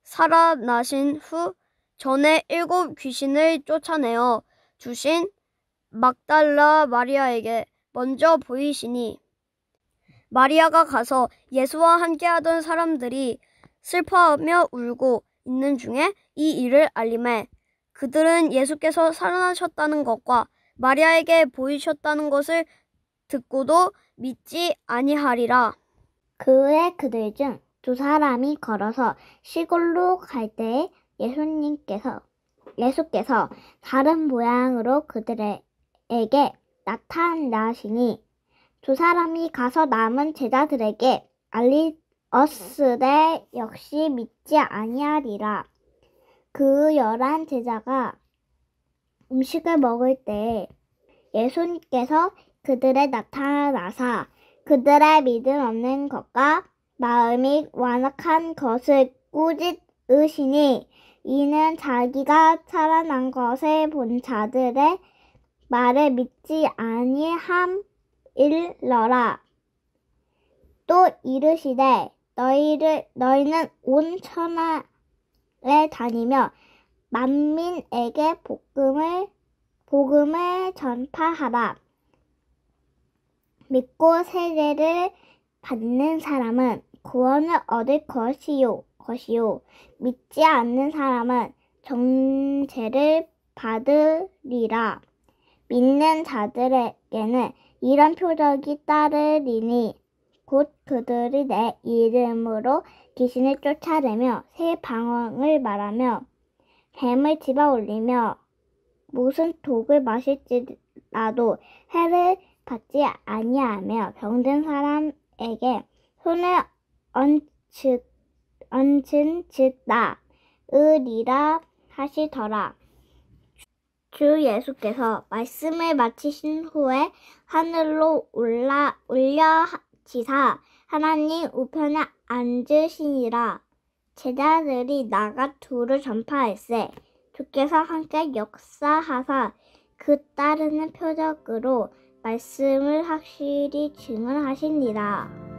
[SPEAKER 6] 살아나신 후 전에 7 귀신을 쫓아내어 주신 막달라 마리아에게 먼저 보이시니 마리아가 가서 예수와 함께하던 사람들이 슬퍼하며 울고 있는 중에 이 일을 알림해 그들은 예수께서 살아나셨다는 것과 마리아에게 보이셨다는 것을 듣고도 믿지 아니하리라.
[SPEAKER 8] 그 후에 그들 중 2 사람이 걸어서 시골로 갈 때에 예수께서 다른 모양으로 그들에게 나타나시니 2 사람이 가서 남은 제자들에게 알리었으되 역시 믿지 아니하리라. 그 11 제자가 음식을 먹을 때에 예수님께서 그들에 나타나사 그들의 믿음 없는 것과 마음이 완악한 것을 꾸짖으시니 이는 자기가 살아난 것을 본 자들의 말을 믿지 아니함일러라. 또 이르시되 너희는 온 천하에 다니며 만민에게 복음을 전파하라. 믿고 세례를 받는 사람은 구원을 얻을 것이요. 믿지 않는 사람은 정죄를 받으리라. 믿는 자들에게는 이런 표적이 따르리니 곧 그들이 내 이름으로 귀신을 쫓아내며 새 방언을 말하며 뱀을 집어올리며 무슨 독을 마실지라도 해를 받지 아니하며 병든 사람에게 손을 얹은 즉 나으리라 하시더라. 주 예수께서 말씀을 마치신 후에 하늘로 올려지사 하나님 우편에 앉으시니라. 제자들이 나가 두루 전파할세 주께서 함께 역사하사 그 따르는 표적으로 말씀을 확실히 증언하시니라.